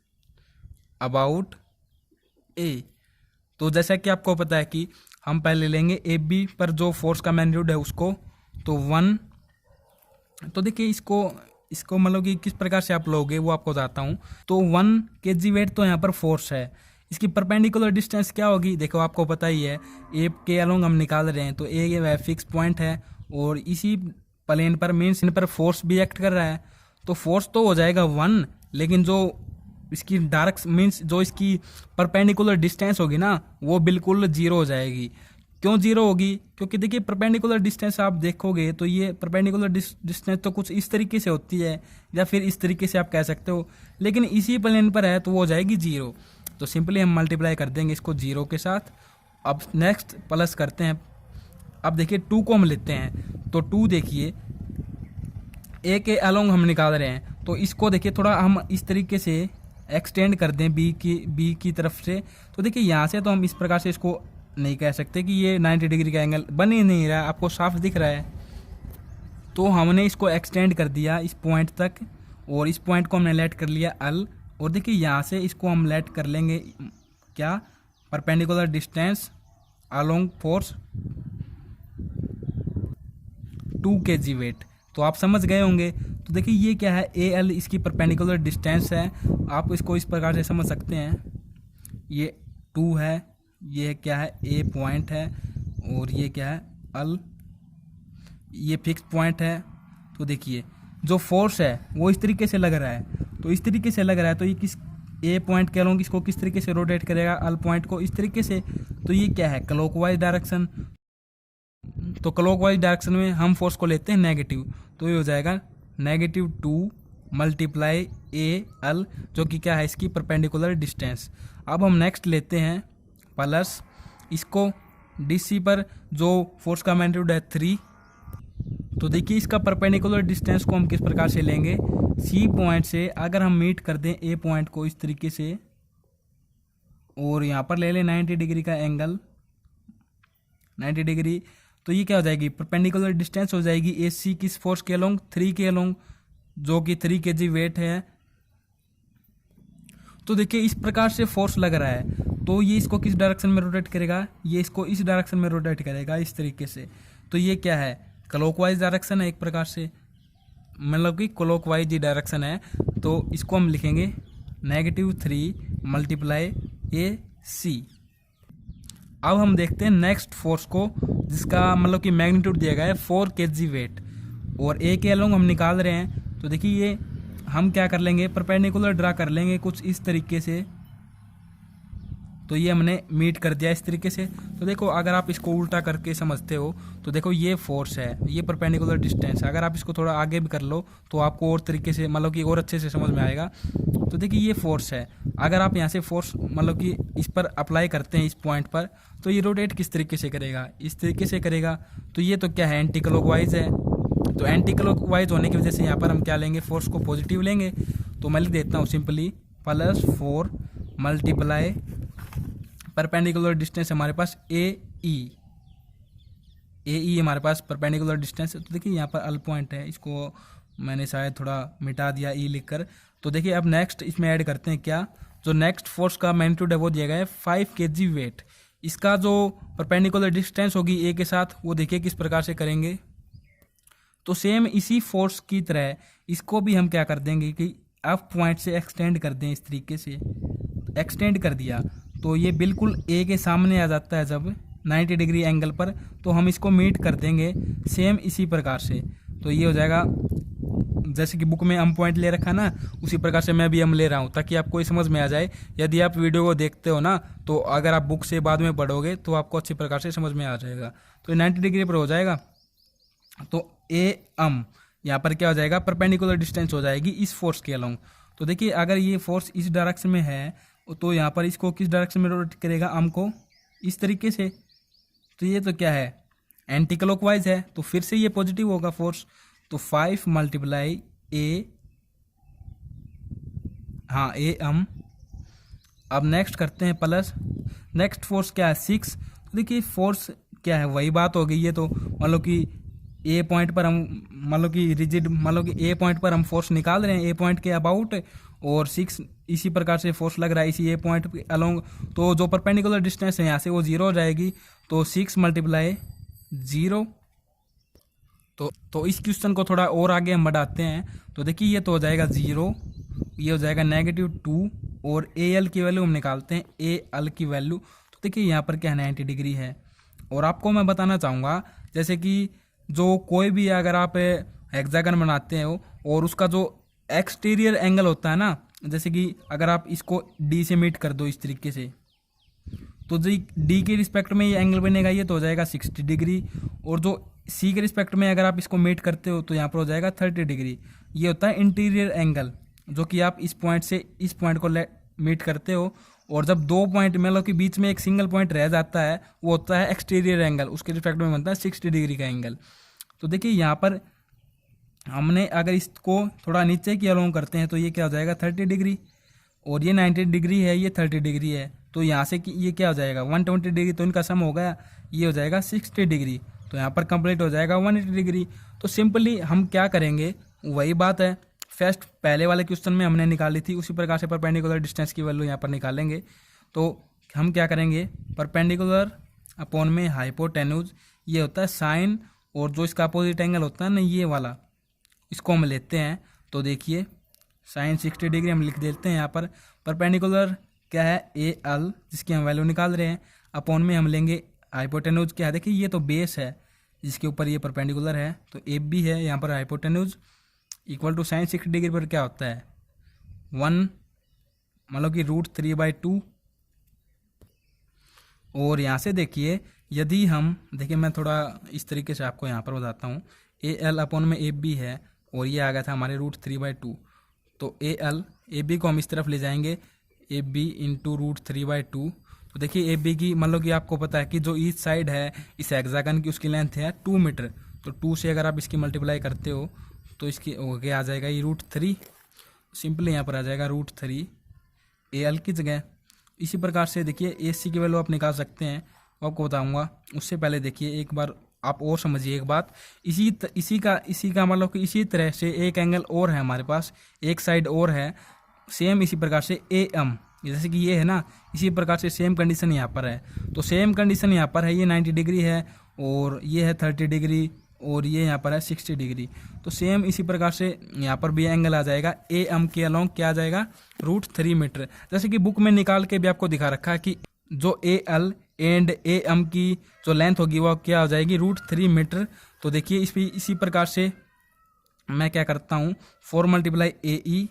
about A. तो जैसा कि आपको पता है कि हम पहले लेंगे ए बी पर जो फोर्स का मैग्नीट्यूड है उसको, तो 1। तो देखिए इसको मतलब कि किस प्रकार से आप लोगे वो आपको बताता हूँ। तो 1 kg वेट तो यहाँ पर फोर्स है, इसकी परपेंडिकुलर डिस्टेंस क्या होगी, देखो आपको पता ही है ए के अलोंग हम निकाल रहे हैं, तो ए वह फिक्स पॉइंट है और इसी प्लेन पर मीन्स इन पर फोर्स भी एक्ट कर रहा है, तो फोर्स तो हो जाएगा 1, लेकिन जो इसकी डायरेक्ट मीन्स जो इसकी परपेंडिकुलर डिस्टेंस होगी ना वो बिल्कुल 0 हो जाएगी। क्यों 0 होगी, क्योंकि देखिए परपेंडिकुलर डिस्टेंस आप देखोगे तो ये परपेंडिकुलर डिस्टेंस तो कुछ इस तरीके से होती है या फिर इस तरीके से आप कह सकते हो, लेकिन इसी प्लेन पर है तो वो हो जाएगी 0। तो सिंपली हम मल्टीप्लाई कर देंगे इसको 0 के साथ। अब नेक्स्ट प्लस करते हैं। अब देखिए 2 को हम लेते हैं, तो 2 देखिए ए के अलोंग हम निकाल रहे हैं, तो इसको देखिए थोड़ा हम इस तरीके से एक्सटेंड कर दें बी की तरफ से। तो देखिए यहाँ से तो हम इस प्रकार से इसको नहीं कह सकते कि ये 90 डिग्री का एंगल बन ही नहीं रहा है, आपको साफ दिख रहा है। तो हमने इसको एक्सटेंड कर दिया इस पॉइंट तक और इस पॉइंट को हमने लेट कर लिया अल, और देखिए यहाँ से इसको हम लेट कर लेंगे क्या, perpendicular distance along force 2 kg weight. तो आप समझ गए होंगे। तो देखिए ये क्या है, ए एल इसकी परपेंडिकुलर डिस्टेंस है, आप इसको इस प्रकार से समझ सकते हैं। ये 2 है, ये क्या है ए पॉइंट है, और ये क्या है अल, ये फिक्स पॉइंट है। तो देखिए जो फोर्स है वो इस तरीके से लग रहा है, तो इस तरीके से लग रहा है, तो ये किस ए पॉइंट के अलोंग इसको किस तरीके से रोटेट करेगा, अल पॉइंट को इस तरीके से। तो ये क्या है क्लॉकवाइज डायरेक्शन, तो क्लॉकवाइज डायरेक्शन में हम फोर्स को लेते हैं नेगेटिव, तो ये हो जाएगा -2 मल्टीप्लाई ए एल, जो कि क्या है इसकी परपेंडिकुलर डिस्टेंस। अब हम नेक्स्ट लेते हैं प्लस इसको डीसी पर जो फोर्स का मैग्नीट्यूड है 3। तो देखिए इसका परपेंडिकुलर डिस्टेंस को हम किस प्रकार से लेंगे, सी पॉइंट से अगर हम मीट कर दें ए पॉइंट को इस तरीके से और यहाँ पर ले लें 90 डिग्री का एंगल, 90 डिग्री, तो ये क्या हो जाएगी परपेंडिकुलर डिस्टेंस हो जाएगी ए सी किस फोर्स के अलोंग, 3 के अलोंग, जो कि 3 kg वेट है। तो देखिए इस प्रकार से फोर्स लग रहा है, तो ये इसको किस डायरेक्शन में रोटेट करेगा, ये इसको इस डायरेक्शन में रोटेट करेगा इस तरीके से। तो ये क्या है क्लॉकवाइज डायरेक्शन है एक प्रकार से, मतलब कि क्लॉकवाइज ही डायरेक्शन है। तो इसको हम लिखेंगे -3 मल्टीप्लाई ए सी। अब हम देखते हैं नेक्स्ट फोर्स को, जिसका मतलब कि मैग्नीट्यूड दिया गया है 4 kg वेट और ए के अलोंग हम निकाल रहे हैं। तो देखिए ये हम क्या कर लेंगे, परपेंडिकुलर ड्रा कर लेंगे कुछ इस तरीके से। तो ये हमने मीट कर दिया इस तरीके से। तो देखो अगर आप इसको उल्टा करके समझते हो तो देखो ये फोर्स है, ये परपेंडिकुलर डिस्टेंस है, अगर आप इसको थोड़ा आगे भी कर लो तो आपको और तरीके से मतलब कि और अच्छे से समझ में आएगा। तो देखिए ये फोर्स है, अगर आप यहाँ से फोर्स मतलब कि इस पर अप्लाई करते हैं इस पॉइंट पर, तो ये रोटेट किस तरीके से करेगा, इस तरीके से करेगा। तो ये तो क्या है एंटी क्लॉकवाइज है, तो एंटी क्लॉकवाइज होने की वजह से यहाँ पर हम क्या लेंगे, फोर्स को पॉजिटिव लेंगे। तो मैं लिख देता हूँ सिंपली +4 मल्टीप्लाई परपेंडिकुलर डिस्टेंस हमारे पास ए ई हमारे पास परपेंडिकुलर डिस्टेंस है। तो देखिए यहाँ पर अल पॉइंट है, इसको मैंने शायद थोड़ा मिटा दिया ई लिखकर। तो देखिए अब नेक्स्ट इसमें ऐड करते हैं क्या, जो नेक्स्ट फोर्स का मैग्नीट्यूड है वो दिया गया है 5 kg वेट। इसका जो परपेंडिकुलर डिस्टेंस होगी ए के साथ वो देखिए किस प्रकार से करेंगे। तो सेम इसी फोर्स की तरह इसको भी हम क्या कर देंगे कि अप पॉइंट से एक्सटेंड कर दें, इस तरीके से एक्सटेंड कर दिया तो ये बिल्कुल ए के सामने आ जाता है जब 90 डिग्री एंगल पर, तो हम इसको मीट कर देंगे सेम इसी प्रकार से। तो ये हो जाएगा जैसे कि बुक में एम पॉइंट ले रखा ना, उसी प्रकार से मैं भी एम ले रहा हूँ ताकि आपको ये समझ में आ जाए। यदि आप वीडियो को देखते हो ना तो अगर आप बुक से बाद में पढ़ोगे तो आपको अच्छी प्रकार से समझ में आ जाएगा। तो 90 डिग्री पर हो जाएगा, तो ए एम यहाँ पर क्या हो जाएगा, परपेंडिकुलर डिस्टेंस हो जाएगी इस फोर्स के अलोंग। तो देखिए अगर ये फोर्स इस डायरेक्शन में है तो यहाँ पर इसको किस डायरेक्शन में रोटेट करेगा, एम को इस तरीके से। तो ये तो क्या है एंटी क्लॉकवाइज है, तो फिर से ये पॉजिटिव होगा फोर्स। तो 5 मल्टीप्लाई ए, हाँ ए एम। अब नेक्स्ट करते हैं प्लस, नेक्स्ट फोर्स क्या है 6। तो देखिए फोर्स क्या है, वही बात हो गई है। तो मान लो कि ए पॉइंट पर हम मान लो कि रिजिड, मान लो कि ए पॉइंट पर हम फोर्स निकाल रहे हैं ए पॉइंट के अबाउट, और 6 इसी प्रकार से फोर्स लग रहा है इसी ए पॉइंट पे अलोंग। तो जो परपेंडिकुलर डिस्टेंस है यहाँ से वो 0 हो जाएगी। तो 6 × 0। तो इस क्वेश्चन को थोड़ा और आगे हम बढ़ाते हैं। तो देखिए ये तो हो जाएगा 0, ये हो जाएगा -2, और ए एल की वैल्यू हम निकालते हैं, ए एल की वैल्यू। तो देखिए यहाँ पर क्या है 90 डिग्री है। और आपको मैं बताना चाहूँगा जैसे कि जो कोई भी अगर आप हेक्सागन बनाते हो और उसका जो एक्सटीरियर एंगल होता है ना, जैसे कि अगर आप इसको डी से मीट कर दो इस तरीके से, तो जो डी के रिस्पेक्ट में ये एंगल बनेगा ये तो हो जाएगा 60 डिग्री। और जो सी के रिस्पेक्ट में अगर आप इसको मीट करते हो तो यहाँ पर हो जाएगा 30 डिग्री। ये होता है इंटीरियर एंगल, जो कि आप इस पॉइंट से इस पॉइंट को मीट करते हो। और जब दो पॉइंट मतलब कि बीच में एक सिंगल पॉइंट रह जाता है वो होता है एक्सटीरियर एंगल, उसके रिस्पेक्ट में बनता है 60 डिग्री का एंगल। तो देखिए यहाँ पर हमने अगर इसको थोड़ा नीचे की अलोंग करते हैं तो ये क्या हो जाएगा 30 डिग्री, और ये 90 डिग्री है, ये 30 डिग्री है। तो यहाँ से कि ये क्या हो जाएगा 120 डिग्री, तो इनका सम हो गया, ये हो जाएगा 60 डिग्री। तो यहाँ पर कंप्लीट हो जाएगा 180 डिग्री। तो सिंपली हम क्या करेंगे, वही बात है फर्स्ट पहले वाले क्वेश्चन में हमने निकाली थी, उसी प्रकार से परपेंडिकुलर डिस्टेंस की वैल्यू यहाँ पर निकालेंगे। तो हम क्या करेंगे, परपेंडिकुलर अपॉन में हाइपोटेन्यूज, ये होता है साइन, और जो इसका अपोजिट एंगल होता है ना ये वाला, इसको हम लेते हैं। तो देखिए साइन 60 डिग्री हम लिख देते हैं यहाँ पर। परपेंडिकुलर क्या है ए एल, जिसकी हम वैल्यू निकाल रहे हैं, अपॉन में हम लेंगे हाइपोटेन्यूज क्या है, देखिए ये तो बेस है जिसके ऊपर ये परपेंडिकुलर है, तो ए बी है यहाँ पर hypotenuse, equal to sine 60 degree पर क्या होता है 1 मतलब कि √3/2। और यहाँ से देखिए यदि हम देखिए, मैं थोड़ा इस तरीके से आपको यहाँ पर बताता हूँ, ए एल अपॉन में ए बी है और ये आ गया था हमारे √3/2। तो ए बी को हम इस तरफ ले जाएंगे, ए बी इंटू √3/2। तो देखिए ए बी की मतलब कि आपको पता है कि जो ईच साइड है इस हेक्सागन की उसकी लेंथ है 2 मीटर। तो 2 से अगर आप इसकी मल्टीप्लाई करते हो तो इसकी हो गया आ जाएगा ये √3, सिंपली यहाँ पर आ जाएगा √3 ए एल की जगह। इसी प्रकार से देखिए ए सी की वैल्यू आप निकाल सकते हैं, आपको बताऊंगा। उससे पहले देखिए एक बार आप और समझिए एक बात, इसी का मतलब कि इसी तरह से एक एंगल और है हमारे पास, एक साइड और है सेम इसी प्रकार से ए एम, जैसे कि ये है ना, इसी प्रकार से सेम कंडीशन यहाँ पर है। तो सेम कंडीशन यहाँ पर है, ये 90 डिग्री है और ये है 30 डिग्री और ये यहाँ पर है 60 डिग्री। तो सेम इसी प्रकार से यहाँ पर भी एंगल आ जाएगा ए एम के अलोंग, क्या आ जाएगा √3 मीटर। जैसे कि बुक में निकाल के भी आपको दिखा रखा है कि जो A L and A M की जो लेंथ होगी वो क्या हो जाएगी √3 मीटर। तो देखिए इसी प्रकार से मैं क्या करता हूँ 4 × ए ई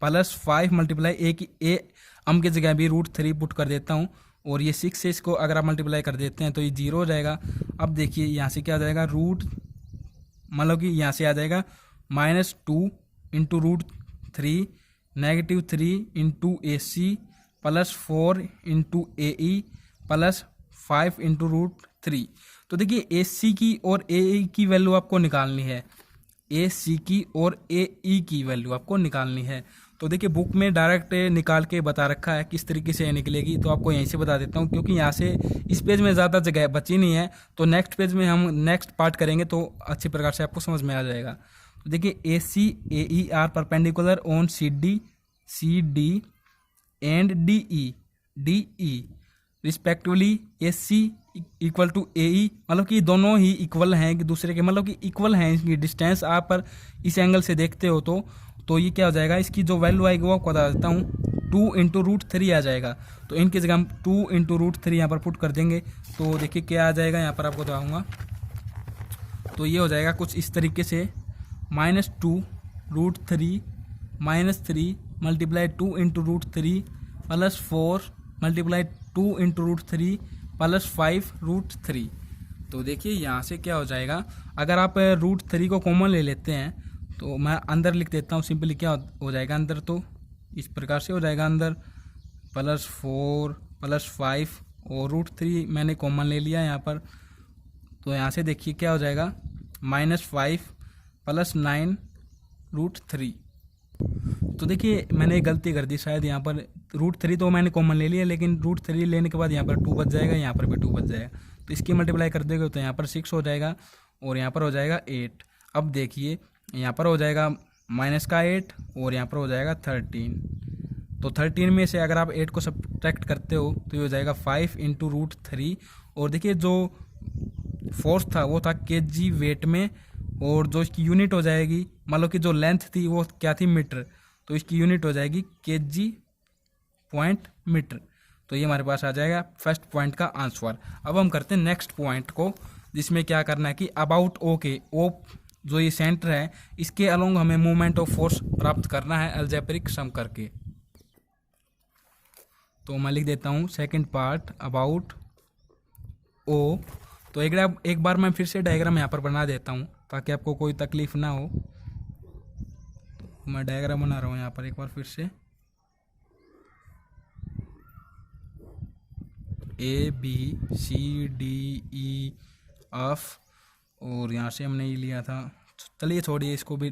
प्लस 5 × ए की ए एम की जगह भी √3 पुट कर देता हूँ, और ये 6 से इसको अगर आप मल्टीप्लाई कर देते हैं तो ये 0 हो जाएगा। अब देखिए यहाँ से क्या आ जाएगा मतलब कि यहाँ से आ जाएगा -2 × √3 -3 × ए सी प्लस 4 × ए ई प्लस 5 × √3। तो देखिए ए सी की और ए ई की वैल्यू आपको निकालनी है, ए सी की और ए ई की वैल्यू आपको निकालनी है। तो देखिए बुक में डायरेक्ट निकाल के बता रखा है किस तरीके से निकलेगी, तो आपको यहीं से बता देता हूँ क्योंकि यहाँ से इस पेज में ज़्यादा जगह बची नहीं है। तो नेक्स्ट पेज में हम नेक्स्ट पार्ट करेंगे तो अच्छी प्रकार से आपको समझ में आ जाएगा। तो देखिए A C A E are perpendicular on C D and D E respectively. A C equal to A E मतलब कि दोनों ही इक्वल हैं एक दूसरे के, मतलब कि इक्वल हैं इनकी डिस्टेंस। आप पर इस एंगल से देखते हो तो ये क्या हो जाएगा, इसकी जो वैल्यू आएगी वो आपको बता देता हूँ 2 × √3 आ जाएगा। तो इनकी जगह हम 2 × √3 यहाँ पर पुट कर देंगे। तो देखिए क्या आ जाएगा, यहाँ पर आपको बताऊँगा। तो ये हो जाएगा कुछ इस तरीके से -2 √3 -3 × 2 × √3 प्लस 4 × 2 × √3 प्लस 5 √3। तो देखिए यहाँ से क्या हो जाएगा, अगर आप √3 को कॉमन ले लेते हैं तो मैं अंदर लिख देता हूँ सिंपली, क्या हो जाएगा अंदर, तो इस प्रकार से हो जाएगा अंदर प्लस 4 प्लस 5 और √3 मैंने कॉमन ले लिया यहाँ पर। तो यहाँ से देखिए क्या हो जाएगा -5 प्लस 9 √3। तो देखिए मैंने एक गलती कर दी शायद, यहाँ पर √3 तो मैंने कॉमन ले लिया, लेकिन √3 लेने के बाद यहाँ पर 2 बच जाएगा, यहाँ पर भी 2 बच जाएगा। तो इसकी मल्टीप्लाई कर देंगे तो यहाँ पर 6 हो जाएगा और यहाँ पर हो जाएगा 8। अब देखिए यहाँ पर हो जाएगा -8 और यहाँ पर हो जाएगा 13। तो 13 में से अगर आप 8 को सब्ट्रैक्ट करते हो तो ये हो जाएगा 5 × √3। और देखिए जो फोर्स था वो था kg वेट में, और जो इसकी यूनिट हो जाएगी, मान लो कि जो लेंथ थी वो क्या थी, मीटर, तो इसकी यूनिट हो जाएगी kg पॉइंट मीटर। तो ये हमारे पास आ जाएगा फर्स्ट पॉइंट का आंसर। अब हम करते हैं नेक्स्ट पॉइंट को, जिसमें क्या करना है कि अबाउट ओ के ओ जो ये सेंटर है इसके अलोंग हमें मूवमेंट ऑफ फोर्स प्राप्त करना है अलजेब्रिक सम करके। तो मैं लिख देता हूँ सेकंड पार्ट अबाउट ओ। तो एक बार मैं फिर से डायग्राम यहाँ पर बना देता हूँ ताकि आपको कोई तकलीफ ना हो। तो मैं डायग्राम बना रहा हूँ यहाँ पर एक बार फिर से। A B C D E F, और यहाँ से हमने ये लिया था, चलिए छोड़िए इसको भी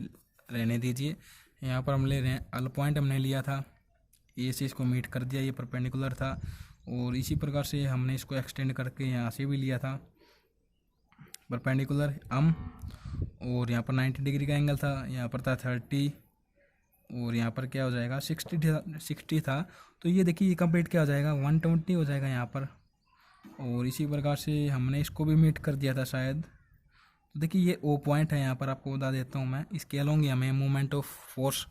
रहने दीजिए। यहाँ पर हम ले रहे हैं अल पॉइंट हमने लिया था, ए से इसको मीट कर दिया, ये परपेंडिकुलर था, और इसी प्रकार से हमने इसको एक्सटेंड करके यहाँ से भी लिया था परपेंडिकुलर और यहाँ पर 90 डिग्री का एंगल था, यहाँ पर था 30 और यहाँ पर क्या हो जाएगा 60 था। तो ये देखिए ये कंप्लीट क्या हो जाएगा 120 हो जाएगा यहाँ पर, और इसी प्रकार से हमने इसको भी मीट कर दिया था शायद। तो देखिए ये ओ पॉइंट है, यहाँ पर आपको बता देता हूँ मैं, इसके अलोंग हमें मोमेंट ऑफ फोर्स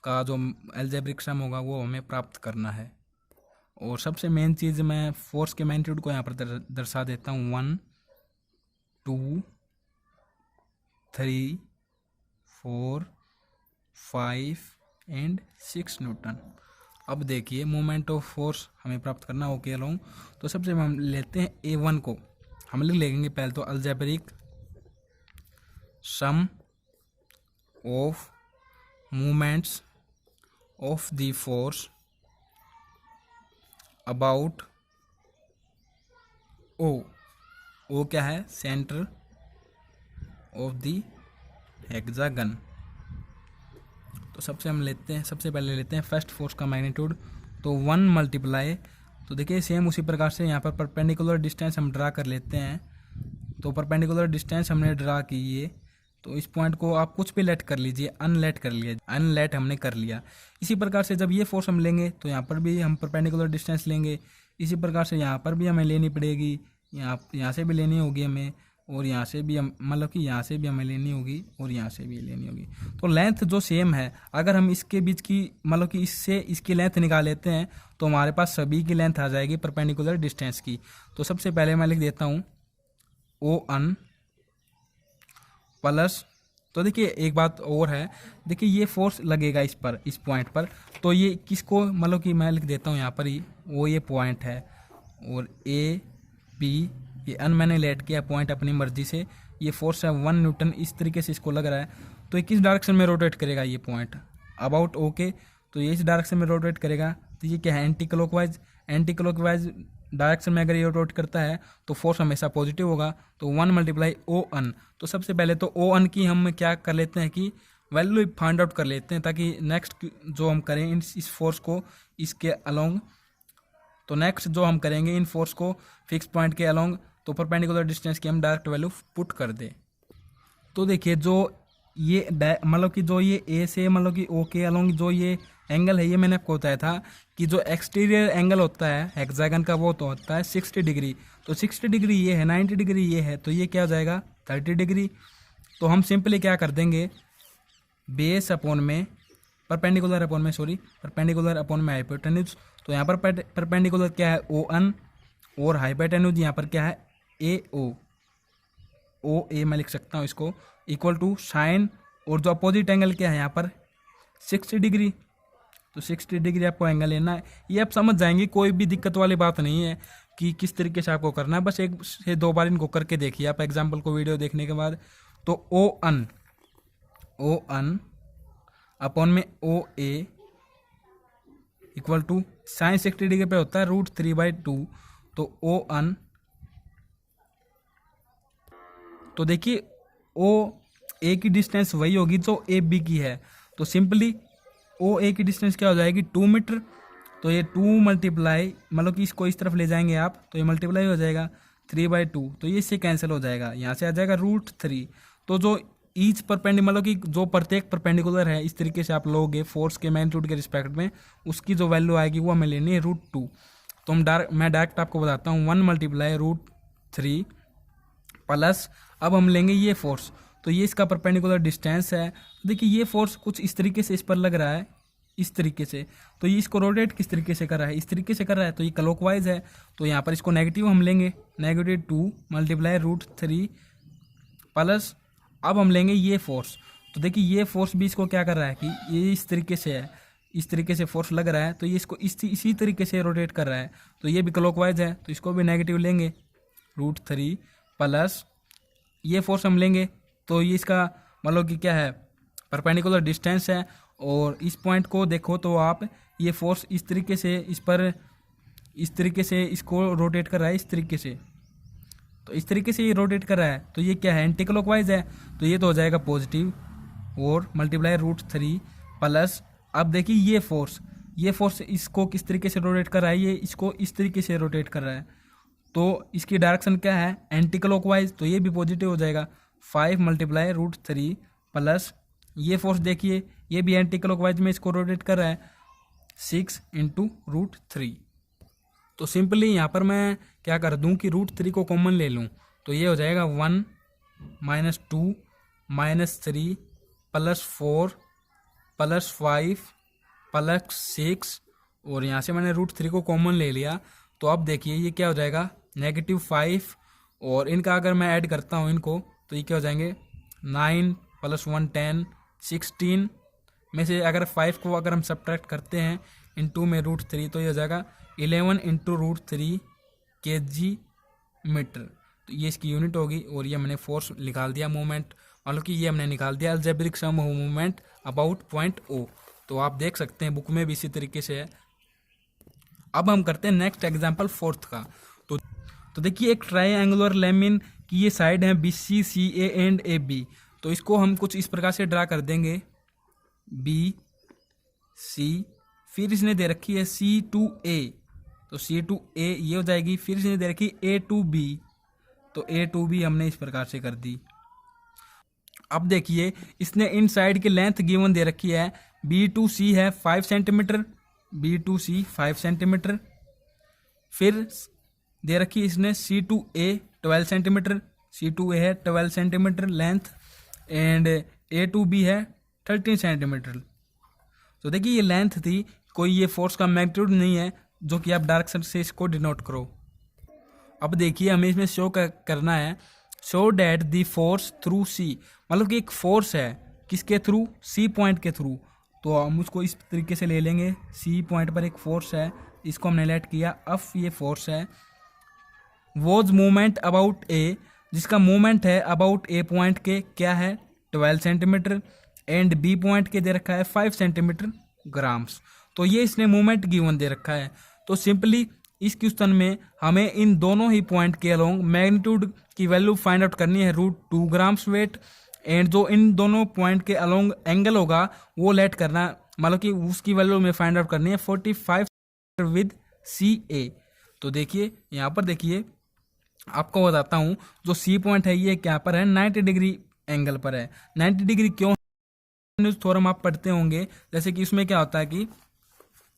का जो अलजेब्रिक सम होगा वो हमें प्राप्त करना है। और सबसे मेन चीज़ मैं फोर्स के मैग्नीट्यूड को यहाँ पर दर्शा देता हूँ 1 2 3 4 5 एंड 6 न्यूटन। अब देखिए मोमेंट ऑफ फोर्स हमें प्राप्त करना हो के अलोंग। तो सबसे हम लेते हैं A1 को, हम लिख लेंगे पहले तो algebraic sum of movements of the force about O क्या है सेंटर ऑफ द हेक्सागन। तो सबसे पहले लेते हैं फर्स्ट फोर्स का मैग्नीट्यूड, तो 1 मल्टीप्लाई। तो देखिए सेम उसी प्रकार से यहाँ पर परपेंडिकुलर डिस्टेंस हम ड्रा कर लेते हैं। तो परपेंडिकुलर डिस्टेंस हमने ड्रा की है, तो इस पॉइंट को आप कुछ भी लेट कर लीजिए, अनलेट हमने कर लिया। इसी प्रकार से जब ये फोर्स हम लेंगे तो यहाँ पर भी हम परपेंडिकुलर डिस्टेंस लेंगे, इसी प्रकार से यहाँ पर भी हमें लेनी पड़ेगी, यहाँ से भी लेनी होगी हमें, और यहाँ से भी हम मतलब कि यहाँ से भी हमें लेनी होगी और यहाँ से भी लेनी होगी। तो लेंथ जो सेम है, अगर हम इसके बीच की मतलब कि इससे इसकी लेंथ निकाल लेते हैं तो हमारे पास सभी की लेंथ आ जाएगी परपेंडिकुलर डिस्टेंस की। तो सबसे पहले मैं लिख देता हूँ ON प्लस, तो देखिए एक बात और है, देखिए ये फोर्स लगेगा इस पॉइंट पर, तो ये किसको मतलब कि मैं लिख देता हूँ यहाँ पर ही, वो ये पॉइंट है, और A P ये मैंने लेट किया पॉइंट अपनी मर्जी से, ये फोर्स है 1 न्यूटन, इस तरीके से इसको लग रहा है। तो ये किस डायरेक्शन में रोटेट करेगा ये पॉइंट अबाउट ओके, तो ये इस डायरेक्शन में रोटेट करेगा। तो ये क्या है एंटी क्लॉकवाइज डायरेक्शन में अगर ये रोटेट करता है तो फोर्स हमेशा पॉजिटिव होगा। तो 1 मल्टीप्लाई ON। तो सबसे पहले तो ON की हम क्या कर लेते हैं कि वैल्यू फाइंड आउट कर लेते हैं, ताकि नेक्स्ट जो हम करें इस फोर्स को इसके अलोंग, तो नेक्स्ट जो हम करेंगे इन फोर्स को फिक्स पॉइंट के अलोंग, तो परपेंडिकुलर डिस्टेंस की हम डायरेक्ट वैल्यू पुट कर दे। तो देखिए जो ये मतलब कि जो ये ए से मतलब कि ओ के अलोंग जो ये एंगल है, ये मैंने आपको बताया था कि जो एक्सटीरियर एंगल होता है हेक्सागन का वो तो होता है 60 डिग्री। तो 60 डिग्री ये है, 90 डिग्री ये है, तो ये क्या हो जाएगा 30 डिग्री। तो हम सिंपली क्या कर देंगे बेस अपॉन में परपेंडिकुलर अपॉन में हाइपोटेन्यूज। तो यहाँ पर परपेंडिकुलर क्या है ON और हाइपोटेन्यूज यहाँ पर क्या है OA मैं लिख सकता हूँ इसको, इक्वल टू साइन, और जो अपोजिट एंगल क्या है यहाँ पर 60 डिग्री। तो 60 डिग्री आपको एंगल लेना है, ये आप समझ जाएंगे, कोई भी दिक्कत वाली बात नहीं है कि किस तरीके से आपको करना है, बस 1 से 2 बार इनको करके देखिए आप एग्जाम्पल को वीडियो देखने के बाद। तो ON अपॉन में OA equal to sine 60 degree पे होता है √3/2। तो ON, तो देखिए ए की डिस्टेंस वही होगी जो ए बी की है। तो सिंपली ओ ए की डिस्टेंस क्या हो जाएगी 2 मीटर। तो ये 2 मल्टीप्लाई मतलब कि इसको इस तरफ ले जाएंगे आप तो ये मल्टीप्लाई हो जाएगा 3/2। तो ये इससे कैंसिल हो जाएगा, यहाँ से आ जाएगा √3। तो जो ईच परपेंडिकुलर मतलब कि जो प्रत्येक परपेंडिकुलर है इस तरीके से आप लोगे फोर्स के मैग्नीट्यूड के रिस्पेक्ट में, उसकी जो वैल्यू आएगी वो हमें लेनी है √2। तो मैं डायरेक्ट आपको बताता हूँ 1 मल्टीप्लाई √3 प्लस अब हम लेंगे ये फोर्स। तो ये इसका परपेंडिकुलर डिस्टेंस है। देखिए ये फोर्स कुछ इस तरीके से इस पर लग रहा है, इस तरीके से। तो ये इसको रोटेट किस तरीके से कर रहा है, इस तरीके से कर रहा है। तो ये क्लॉकवाइज है, तो यहाँ पर इसको नेगेटिव हम लेंगे, -2 मल्टीप्लाई √3 प्लस अब हम लेंगे ये फोर्स। तो देखिए ये फोर्स भी इसको क्या कर रहा है कि ये इस तरीके से है, इस तरीके से फोर्स लग रहा है। तो ये इसको इसी तरीके से रोटेट कर रहा है। तो ये भी क्लॉकवाइज है, तो इसको भी नेगेटिव लेंगे √3 प्लस ये फोर्स हम लेंगे। तो ये इसका मतलब कि क्या है परपेंडिकुलर डिस्टेंस है। और इस पॉइंट को देखो तो आप ये फोर्स इस तरीके से इस तरीके से इसको रोटेट कर रहा है, इस तरीके से। तो इस तरीके से ये रोटेट कर रहा है। तो ये क्या है एंटी क्लॉकवाइज है, तो ये तो हो जाएगा पॉजिटिव और मल्टीप्लाई √3 प्लस अब देखिए ये फोर्स इसको किस तरीके से रोटेट कर रहा है, ये इसको इस तरीके से रोटेट कर रहा है। तो इसकी डायरेक्शन क्या है एंटी क्लॉकवाइज, तो ये भी पॉजिटिव हो जाएगा 5 मल्टीप्लाई √3 प्लस ये फोर्स देखिए ये भी एंटी क्लॉकवाइज में इसको रोटेट कर रहा है 6 × √3। तो सिंपली यहाँ पर मैं क्या कर दूँ कि √3 को कॉमन ले लूँ। तो ये हो जाएगा 1 - 2 - 3 + 4 + 5 + 6 और यहाँ से मैंने √3 को कॉमन ले लिया। तो अब देखिए ये क्या हो जाएगा -5 और इनका अगर मैं ऐड करता हूँ इनको तो ये क्या हो जाएंगे 9 + 1 10 16 में से अगर 5 को अगर हम सब्ट्रैक्ट करते हैं इनटू में √3 तो ये हो जाएगा 11 × √3 kg मीटर। तो ये इसकी यूनिट होगी और ये हमने फोर्स निकाल दिया मोमेंट, मतलब कि ये हमने निकाल दिया algebraic sum of moment about point O। तो आप देख सकते हैं बुक में भी इसी तरीके से है। अब हम करते हैं नेक्स्ट एग्जाम्पल 4th का। तो देखिए एक ट्राइंगुलर लेमिन की ये साइड है BC, CA एंड AB। तो इसको हम कुछ इस प्रकार से ड्रा कर देंगे BC, फिर इसने दे रखी है C to A, तो C to A ये हो जाएगी। फिर इसने दे रखी A to B, तो A to B हमने इस प्रकार से कर दी। अब देखिए इसने इन साइड की लेंथ गिवन दे रखी है B to C है 5 centimetre, B to C 5 centimetre. फिर दे रखी इसने C to A 12 centimetre, C to A है 12 centimetre length and A to B है 13 सेंटीमीटर। तो देखिए ये लेंथ थी, कोई ये फोर्स का मैग्नीट्यूड नहीं है जो कि आप डायरेक्शन से इसको डिनोट करो। अब देखिए हमें इसमें शो करना है show that the force through C, मतलब कि एक फोर्स है किसके थ्रू C पॉइंट के थ्रू। तो हम उसको इस तरीके से ले लेंगे C पॉइंट पर एक फोर्स है, इसको हमने लेट किया। अब ये फोर्स है वॉज मूवमेंट अबाउट A, जिसका मूवमेंट है अबाउट A पॉइंट के क्या है 12 सेंटीमीटर एंड B पॉइंट के दे रखा है 5 सेंटीमीटर ग्राम्स। तो ये इसने मूवमेंट गिवन दे रखा है। तो सिंपली इस क्वेश्चन में हमें इन दोनों ही पॉइंट के अलोंग मैग्नीट्यूड की वैल्यू फाइंड आउट करनी है √2 ग्राम्स वेट एंड जो इन दोनों पॉइंट के अलोंग एंगल होगा वो लेट करना, मतलब कि उसकी वैल्यू में फाइंड आउट करनी है 45 विद CA। तो देखिए यहाँ पर देखिए आपको बताता हूँ जो C पॉइंट है ये क्या पर है 90 डिग्री एंगल पर है। 90 डिग्री क्यों थ्योरम आप पढ़ते होंगे, जैसे कि उसमें क्या होता है कि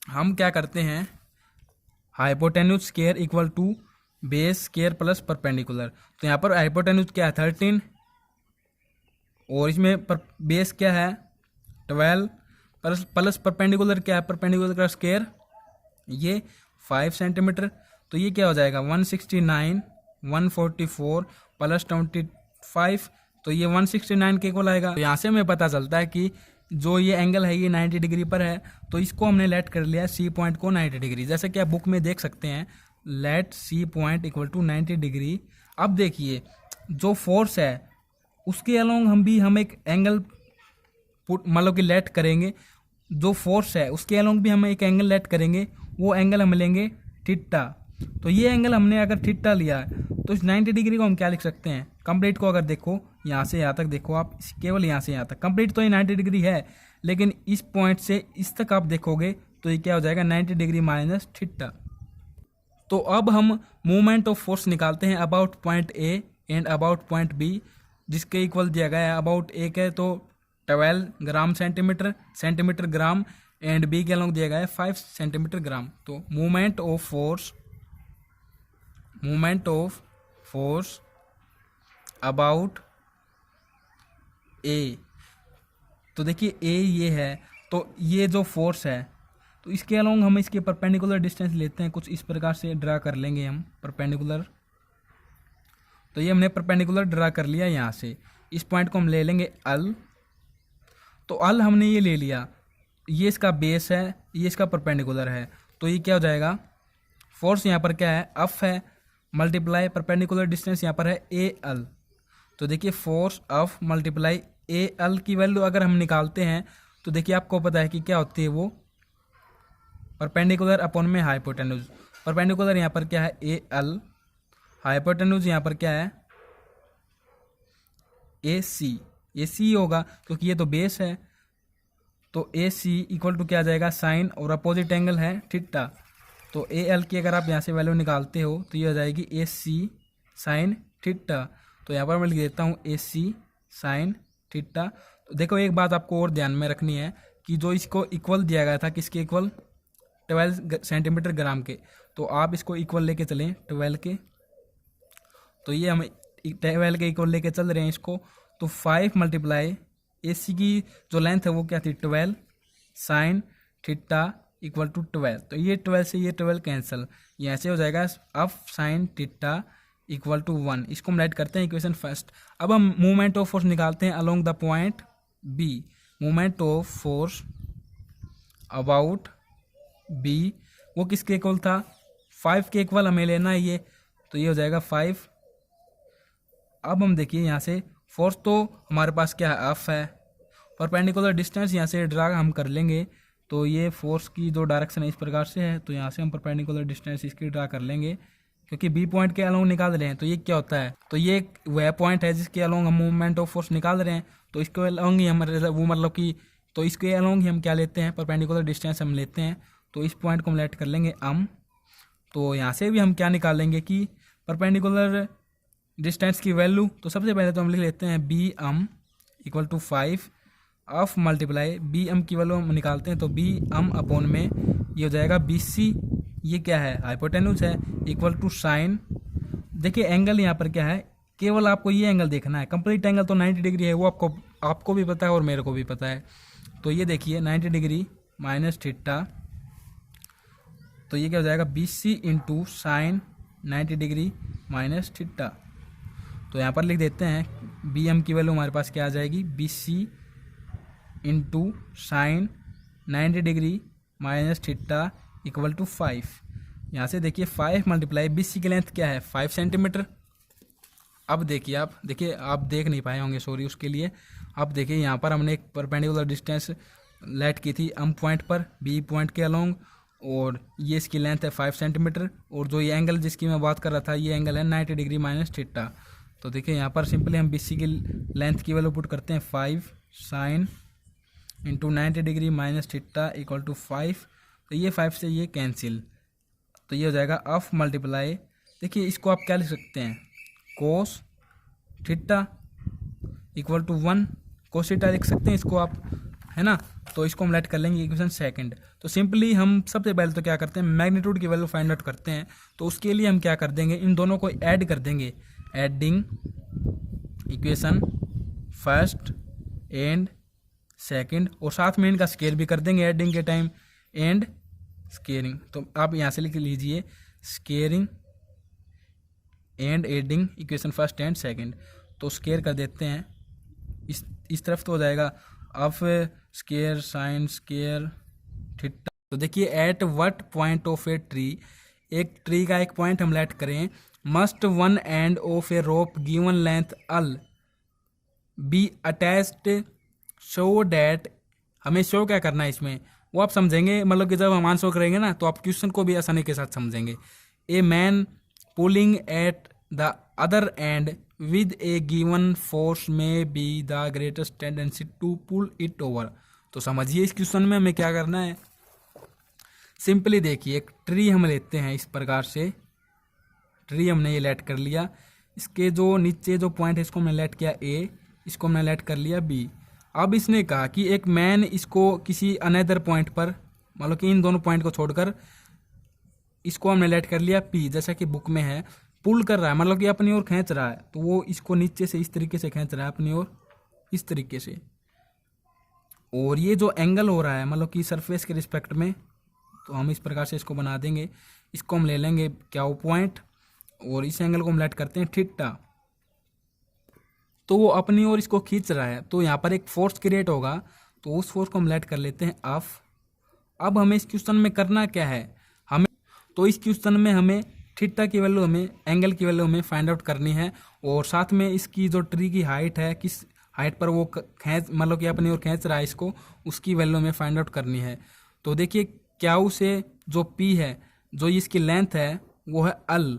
हम क्या करते हैं hypotenuse square equal to base square plus perpendicular. तो यहाँ पर हाइपोटेन्यूज क्या है 13 और इसमें बेस क्या है 12 प्लस परपेंडिकुलर क्या है परपेंडिकुलर का स्क्वायर ये 5 सेंटीमीटर। तो ये क्या हो जाएगा 169 144 प्लस 25, तो ये 169 के इक्वल आएगा। तो यहाँ से हमें पता चलता है कि जो ये एंगल है ये 90 डिग्री पर है। तो इसको हमने लेट कर लिया C पॉइंट को 90 डिग्री, जैसे कि आप बुक में देख सकते हैं let C point equal to 90 degree. अब देखिए जो फोर्स है उसके अलोंग हम एक एंगल मतलब कि लेट करेंगे। जो फोर्स है उसके अलोंग भी हम एक एंगल लेट करेंगे, वो एंगल हम लेंगे थीटा। तो ये एंगल हमने अगर थीटा लिया है तो इस 90 डिग्री को हम क्या लिख सकते हैं, कंप्लीट को अगर देखो यहाँ से यहाँ तक देखो आप, केवल यहाँ से यहाँ तक कंप्लीट तो ये 90 डिग्री है, लेकिन इस पॉइंट से इस तक आप देखोगे तो ये क्या हो जाएगा 90 डिग्री माइनस थीटा। तो अब हम मूवमेंट ऑफ फोर्स निकालते हैं about point A and about point B, जिसके इक्वल दिया गया है अबाउट ए के तो 12 gram centimetre gram and B के अलॉन्ग दिया गया है 5 सेंटीमीटर ग्राम। तो movement of force about A, तो देखिए ए ये है, तो ये जो फोर्स है तो इसके अलॉन्ग हम इसके परपेंडिकुलर डिस्टेंस लेते हैं, कुछ इस प्रकार से ड्रा कर लेंगे हम परपेंडिकुलर। तो ये हमने परपेंडिकुलर ड्रा कर लिया यहाँ से, इस पॉइंट को हम ले लेंगे अल। तो अल हमने ये ले लिया, ये इसका बेस है, ये इसका परपेंडिकुलर है, तो ये क्या हो जाएगा, फोर्स यहाँ पर क्या है अफ है, मल्टीप्लाई परपेंडिकुलर डिस्टेंस यहाँ पर है ए अल। तो देखिए फोर्स अफ मल्टीप्लाई ए अल की वैल्यू अगर हम निकालते हैं तो देखिए आपको पता है कि क्या होती है वो परपेंडिकुलर अपॉन में हाइपोटेन्यूज। परपेंडिकुलर यहाँ पर क्या है ए अल, हाइपोटेन्यूज यहाँ पर क्या है ए सी होगा क्योंकि ये तो बेस है। तो ए सी इक्वल टू क्या आ जाएगा साइन और अपोजिट एंगल है थीटा। तो ए एल की अगर आप यहाँ से वैल्यू निकालते हो तो ये हो जाएगी ए सी साइन थीटा। तो यहाँ पर मैं लिख देता हूँ ए सी साइन थीटा। तो देखो एक बात आपको और ध्यान में रखनी है कि जो इसको इक्वल दिया गया था किसके इक्वल 12 सेंटीमीटर ग्राम के, तो आप इसको इक्वल लेके चलें 12 के। तो ये हम 12 के इक्वल लेके चल रहे हैं इसको। तो 5 मल्टीप्लाई ए सी की जो लेंथ है वो क्या थी 12 साइन थीटा इक्वल टू 12। तो ये 12 से ये 12 कैंसिल, यहाँ से हो जाएगा F sine theta equal to 1। इसको हम राइट करते हैं इक्वेशन फर्स्ट। अब हम मूवमेंट ऑफ फोर्स निकालते हैं along the point B. Movement of force about B वो किसके इक्वल था 5 के इक्वल हमें लेना है ये, तो ये हो जाएगा 5। अब हम देखिए यहाँ से फोर्स तो हमारे पास क्या है अफ है, परपेंडिकुलर डिस्टेंस यहाँ से ड्रा हम कर लेंगे। तो ये फोर्स की जो डायरेक्शन है इस प्रकार से है, तो यहाँ से हम परपेंडिकुलर डिस्टेंस इसकी ड्रा कर लेंगे क्योंकि बी पॉइंट के अलोंग निकाल रहे हैं। तो ये क्या होता है, तो ये वह पॉइंट है जिसके अलोंग हम मूवमेंट ऑफ फोर्स निकाल रहे हैं। तो इसके अलोंग ही हम वो मतलब कि तो इसके अलोंग ही हम क्या लेते हैं परपेंडिकुलर डिस्टेंस हम लेते हैं। तो इस पॉइंट को हम लेट कर लेंगे अम। तो यहाँ से भी हम क्या निकालेंगे कि परपेंडिकुलर डिस्टेंस की वैल्यू, तो सबसे पहले तो हम लिख लेते हैं B M equal to 5 of multiply B M की वैल्यू हम निकालते हैं। तो बी अम अपॉन में ये हो जाएगा बी सी, ये क्या है हाइपोटेन्यूज है, इक्वल टू साइन। देखिए एंगल यहाँ पर क्या है, केवल आपको ये एंगल देखना है, कंप्लीट एंगल तो 90 डिग्री है, वो आपको भी पता है और मेरे को भी पता है। तो ये देखिए 90 डिग्री माइनस थीटा, तो ये क्या हो जाएगा B C into sine 90 degree minus theta. तो यहाँ पर लिख देते हैं बी एम की वैल्यू हमारे पास क्या आ जाएगी B C into sine 90 degree minus theta equal to 5। यहाँ से देखिए 5 मल्टीप्लाई बी सी की लेंथ क्या है 5 सेंटीमीटर। अब देखिए आप देख नहीं पाए होंगे, सॉरी उसके लिए। अब देखिए यहाँ पर हमने एक परपेंडिकुलर डिस्टेंस लेट की थी अम पॉइंट पर बी पॉइंट के अलोंग, और ये इसकी लेंथ है 5 सेंटीमीटर, और जो ये एंगल जिसकी मैं बात कर रहा था ये एंगल है 90 डिग्री माइनस थीटा। तो देखिए यहाँ पर सिंपली हम बी सी की लेंथ की वैल्यू पुट करते हैं 5 sine into 90 degree minus theta equal to 5। तो ये 5 से ये कैंसिल, तो ये हो जाएगा ऑफ मल्टीप्लाई, देखिए इसको आप क्या लिख सकते हैं cos theta equal to 1, cos theta लिख सकते हैं इसको आप, है ना। तो इसको हम लेट कर लेंगे इक्वेशन सेकंड। तो सिंपली हम सबसे पहले तो क्या करते हैं मैग्नीट्यूड की वैल्यू फाइंड आउट करते हैं। तो उसके लिए हम क्या कर देंगे, इन दोनों को ऐड कर देंगे, adding equation first and second, और साथ में इनका स्केयर भी कर देंगे एडिंग के टाइम एंड स्केयरिंग। तो आप यहाँ से लिख लीजिए squaring and adding equation first and second. तो स्केयर कर देते हैं इस तरफ, तो हो जाएगा अब स्केयर साइन स्केयर थीटा। तो देखिए at what point of a tree, एक ट्री का एक पॉइंट हम लेट करें, must one end of a rope given length L be attached show that, हमें शो क्या करना है इसमें वो आप समझेंगे, मतलब कि जब हम आंसर करेंगे ना तो आप क्वेश्चन को भी आसानी के साथ समझेंगे। A man pulling at the other end with a given force may be the greatest tendency to pull it over. तो समझिए इस क्वेश्चन में हमें क्या करना है। सिंपली देखिए, एक ट्री हम लेते हैं, इस प्रकार से ट्री हमने ये लेट कर लिया, इसके जो नीचे जो पॉइंट है इसको हमने लेट किया ए, इसको हमने लेट कर लिया बी। अब इसने कहा कि एक मैन इसको किसी अनदर पॉइंट पर, मतलब कि इन दोनों पॉइंट को छोड़कर इसको हमने लेट कर लिया पी, जैसा कि बुक में है, पुल कर रहा है, मतलब कि अपनी ओर खींच रहा है, तो वो इसको नीचे से इस तरीके से खींच रहा है अपनी ओर, इस तरीके से। और ये जो एंगल हो रहा है मतलब कि सरफेस के रिस्पेक्ट में, तो हम इस प्रकार से इसको बना देंगे। इसको हम ले लेंगे क्या वो पॉइंट, और इस एंगल को हम लेट करते हैं थीटा। तो वो अपनी ओर इसको खींच रहा है, तो यहाँ पर एक फोर्स क्रिएट होगा, तो उस फोर्स को हम लेट कर लेते हैं एफ। अब हमें इस क्वेश्चन में करना क्या है, हमें तो इस क्वेश्चन में हमें थीटा की वैल्यू, हमें एंगल की वैल्यू हमें फाइंड आउट करनी है, और साथ में इसकी जो ट्री की हाइट है, किस हाइट पर वो खींच, मतलब कि अपनी ओर खींच रहा है इसको, उसकी वैल्यू हमें फाइंड आउट करनी है। तो देखिए क्याऊ से जो पी है, जो इसकी लेंथ है वो है अल,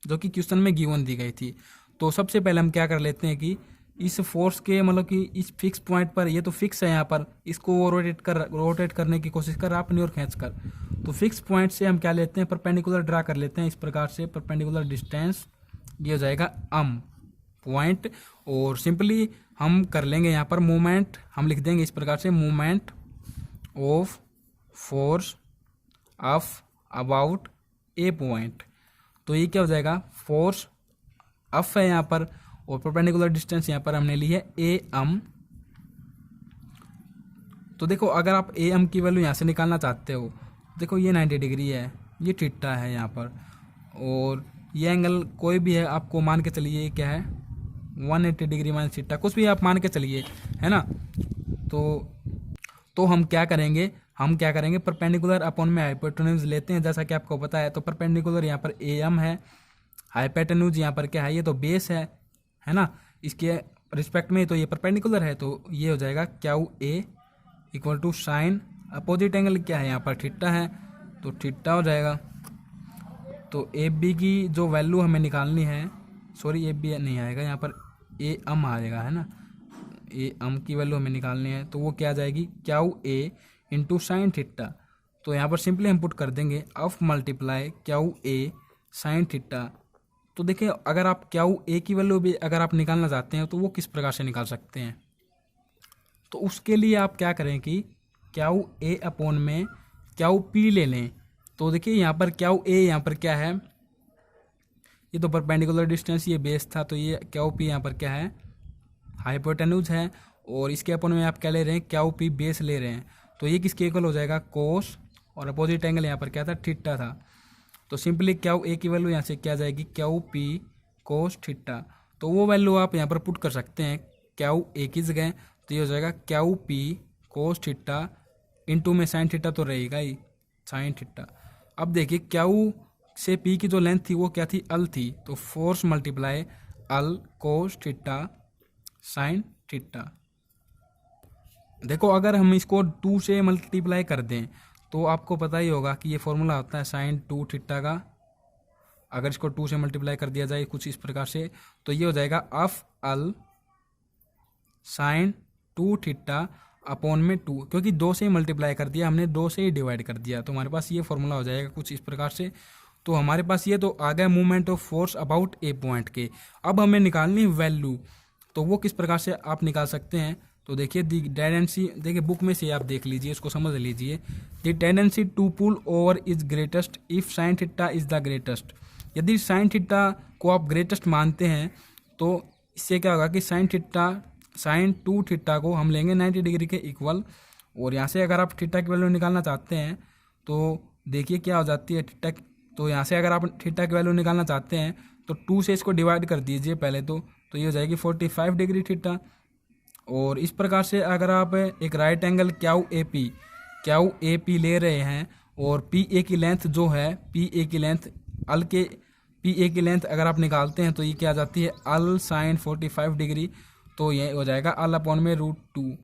जो कि क्वेश्चन में गिवन दी गई थी। तो सबसे पहले हम क्या कर लेते हैं कि इस फोर्स के, मतलब कि इस फिक्स पॉइंट पर, ये तो फिक्स है यहाँ पर, इसको रोटेट करने की कोशिश कर रहा है अपनी ओर खींच कर। तो फिक्स पॉइंट से हम क्या लेते हैं, परपेंडिकुलर ड्रा कर लेते हैं इस प्रकार से, परपेंडिकुलर डिस्टेंस, ये हो जाएगा पॉइंट। और सिंपली हम कर लेंगे यहाँ पर मोमेंट, हम लिख देंगे इस प्रकार से, moment of force of about A point. तो ये क्या हो जाएगा, फोर्स अफ है यहाँ पर, और परपेंडिकुलर डिस्टेंस यहाँ पर हमने ली है ए एम। तो देखो अगर आप ए एम की वैल्यू यहाँ से निकालना चाहते हो, देखो ये 90 डिग्री है, ये थीटा है यहाँ पर, और ये एंगल कोई भी है, आपको मान के चलिए ये क्या है 180 डिग्री माइनस थीटा, कुछ भी आप मान के चलिए, है ना। तो हम क्या करेंगे, परपेंडिकुलर अपॉन में हाइपोटेन्यूज लेते हैं, जैसा कि आपको पता है। तो परपेंडिकुलर यहाँ पर ए एम है, हाइपोटेन्यूज यहाँ पर क्या है, ये तो बेस है ना, इसके रिस्पेक्ट में, तो ये परपेंडिकुलर है, तो ये हो जाएगा Q A equal to sine, opposite angle क्या है यहाँ पर थीटा है, तो थीटा हो जाएगा। तो ए बी की जो वैल्यू हमें निकालनी है, सॉरी ए बी नहीं आएगा यहाँ पर, ए एम आएगा, है ना, ए एम की वैल्यू हमें निकालनी है, तो वो क्या आ जाएगी, Q A into sine theta. तो यहाँ पर सिंपली हम पुट कर देंगे of multiply Q A sine theta. तो देखिए अगर आप क्याऊ ए की वैल्यू भी अगर आप निकालना चाहते हैं, तो वो किस प्रकार से निकाल सकते हैं। तो उसके लिए आप क्या करें कि क्याऊ ए अपॉन में क्याऊ पी ले लें। तो देखिए यहाँ पर क्याऊ ए यहाँ पर क्या है, ये तो परपेंडिकुलर डिस्टेंस, ये बेस था, तो ये क्याऊ पी यहाँ पर क्या है, हाइपोटेन्यूज है, और इसके अपॉन में आप क्या ले रहे हैं, क्याऊ पी बेस ले रहे हैं। तो ये किसके इक्वल हो जाएगा, कोस, और अपोजिट एंगल यहाँ पर क्या था, थीटा था। तो सिंपली क्याऊ ए की वैल्यू यहाँ से क्या जाएगी, क्याऊ पी कोस थीटा। तो वो वैल्यू आप यहाँ पर पुट कर सकते हैं क्याऊ ए की जगह, तो ये हो जाएगा क्याऊ पी कोस थीटा इंटू में साइन थीटा तो रहेगा ही, साइन थीटा। अब देखिए क्याऊ से पी की जो लेंथ थी वो क्या थी, अल थी, तो फोर्स मल्टीप्लाई अल कोस थीटा साइन थीटा। देखो अगर हम इसको 2 से मल्टीप्लाई कर दें, तो आपको पता ही होगा कि ये फॉर्मूला होता है साइन 2 थीटा का। अगर इसको 2 से मल्टीप्लाई कर दिया जाए कुछ इस प्रकार से, तो ये हो जाएगा F L sine 2 theta upon में 2, क्योंकि 2 से ही मल्टीप्लाई कर दिया हमने, 2 से ही डिवाइड कर दिया, तो हमारे पास ये फॉर्मूला हो जाएगा कुछ इस प्रकार से। तो हमारे पास ये तो आ गया movement of force about A point के। अब हमें निकालनी वैल्यू, तो वो किस प्रकार से आप निकाल सकते हैं। तो देखिए दी टेंडेंसी, देखिए बुक में से आप देख लीजिए, इसको समझ लीजिए। The tendency to pull over is greatest if sine theta is the greatest. यदि साइन थीटा को आप ग्रेटेस्ट मानते हैं, तो इससे क्या होगा कि साइन 2 थीटा को हम लेंगे 90 डिग्री के इक्वल, और यहाँ से अगर आप थीटा की वैल्यू निकालना चाहते हैं, तो देखिए क्या हो जाती है थीटा। तो यहाँ से अगर आप थीटा की वैल्यू निकालना चाहते हैं, तो 2 से इसको डिवाइड कर दीजिए पहले, तो ये हो जाएगी 45 डिग्री थीटा। और इस प्रकार से अगर आप एक राइट एंगल क्याऊ ए पी ले रहे हैं, और पी ए की लेंथ जो है, पी ए की लेंथ अगर आप निकालते हैं, तो ये क्या आ जाती है, अल साइन 45 डिग्री, तो ये हो जाएगा अल अपॉन में √2।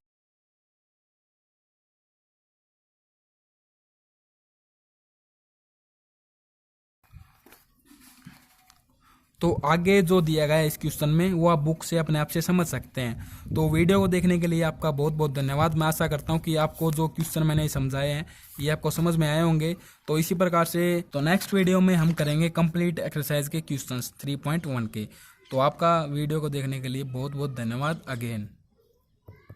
तो आगे जो दिया गया है इस क्वेश्चन में वो आप बुक से अपने आप से समझ सकते हैं। तो वीडियो को देखने के लिए आपका बहुत बहुत धन्यवाद। मैं आशा करता हूँ कि आपको जो क्वेश्चन मैंने समझाए हैं ये आपको समझ में आए होंगे। तो इसी प्रकार से तो नेक्स्ट वीडियो में हम करेंगे कंप्लीट एक्सरसाइज के क्वेश्चंस 3.1 के। तो आपका वीडियो को देखने के लिए बहुत बहुत धन्यवाद अगेन।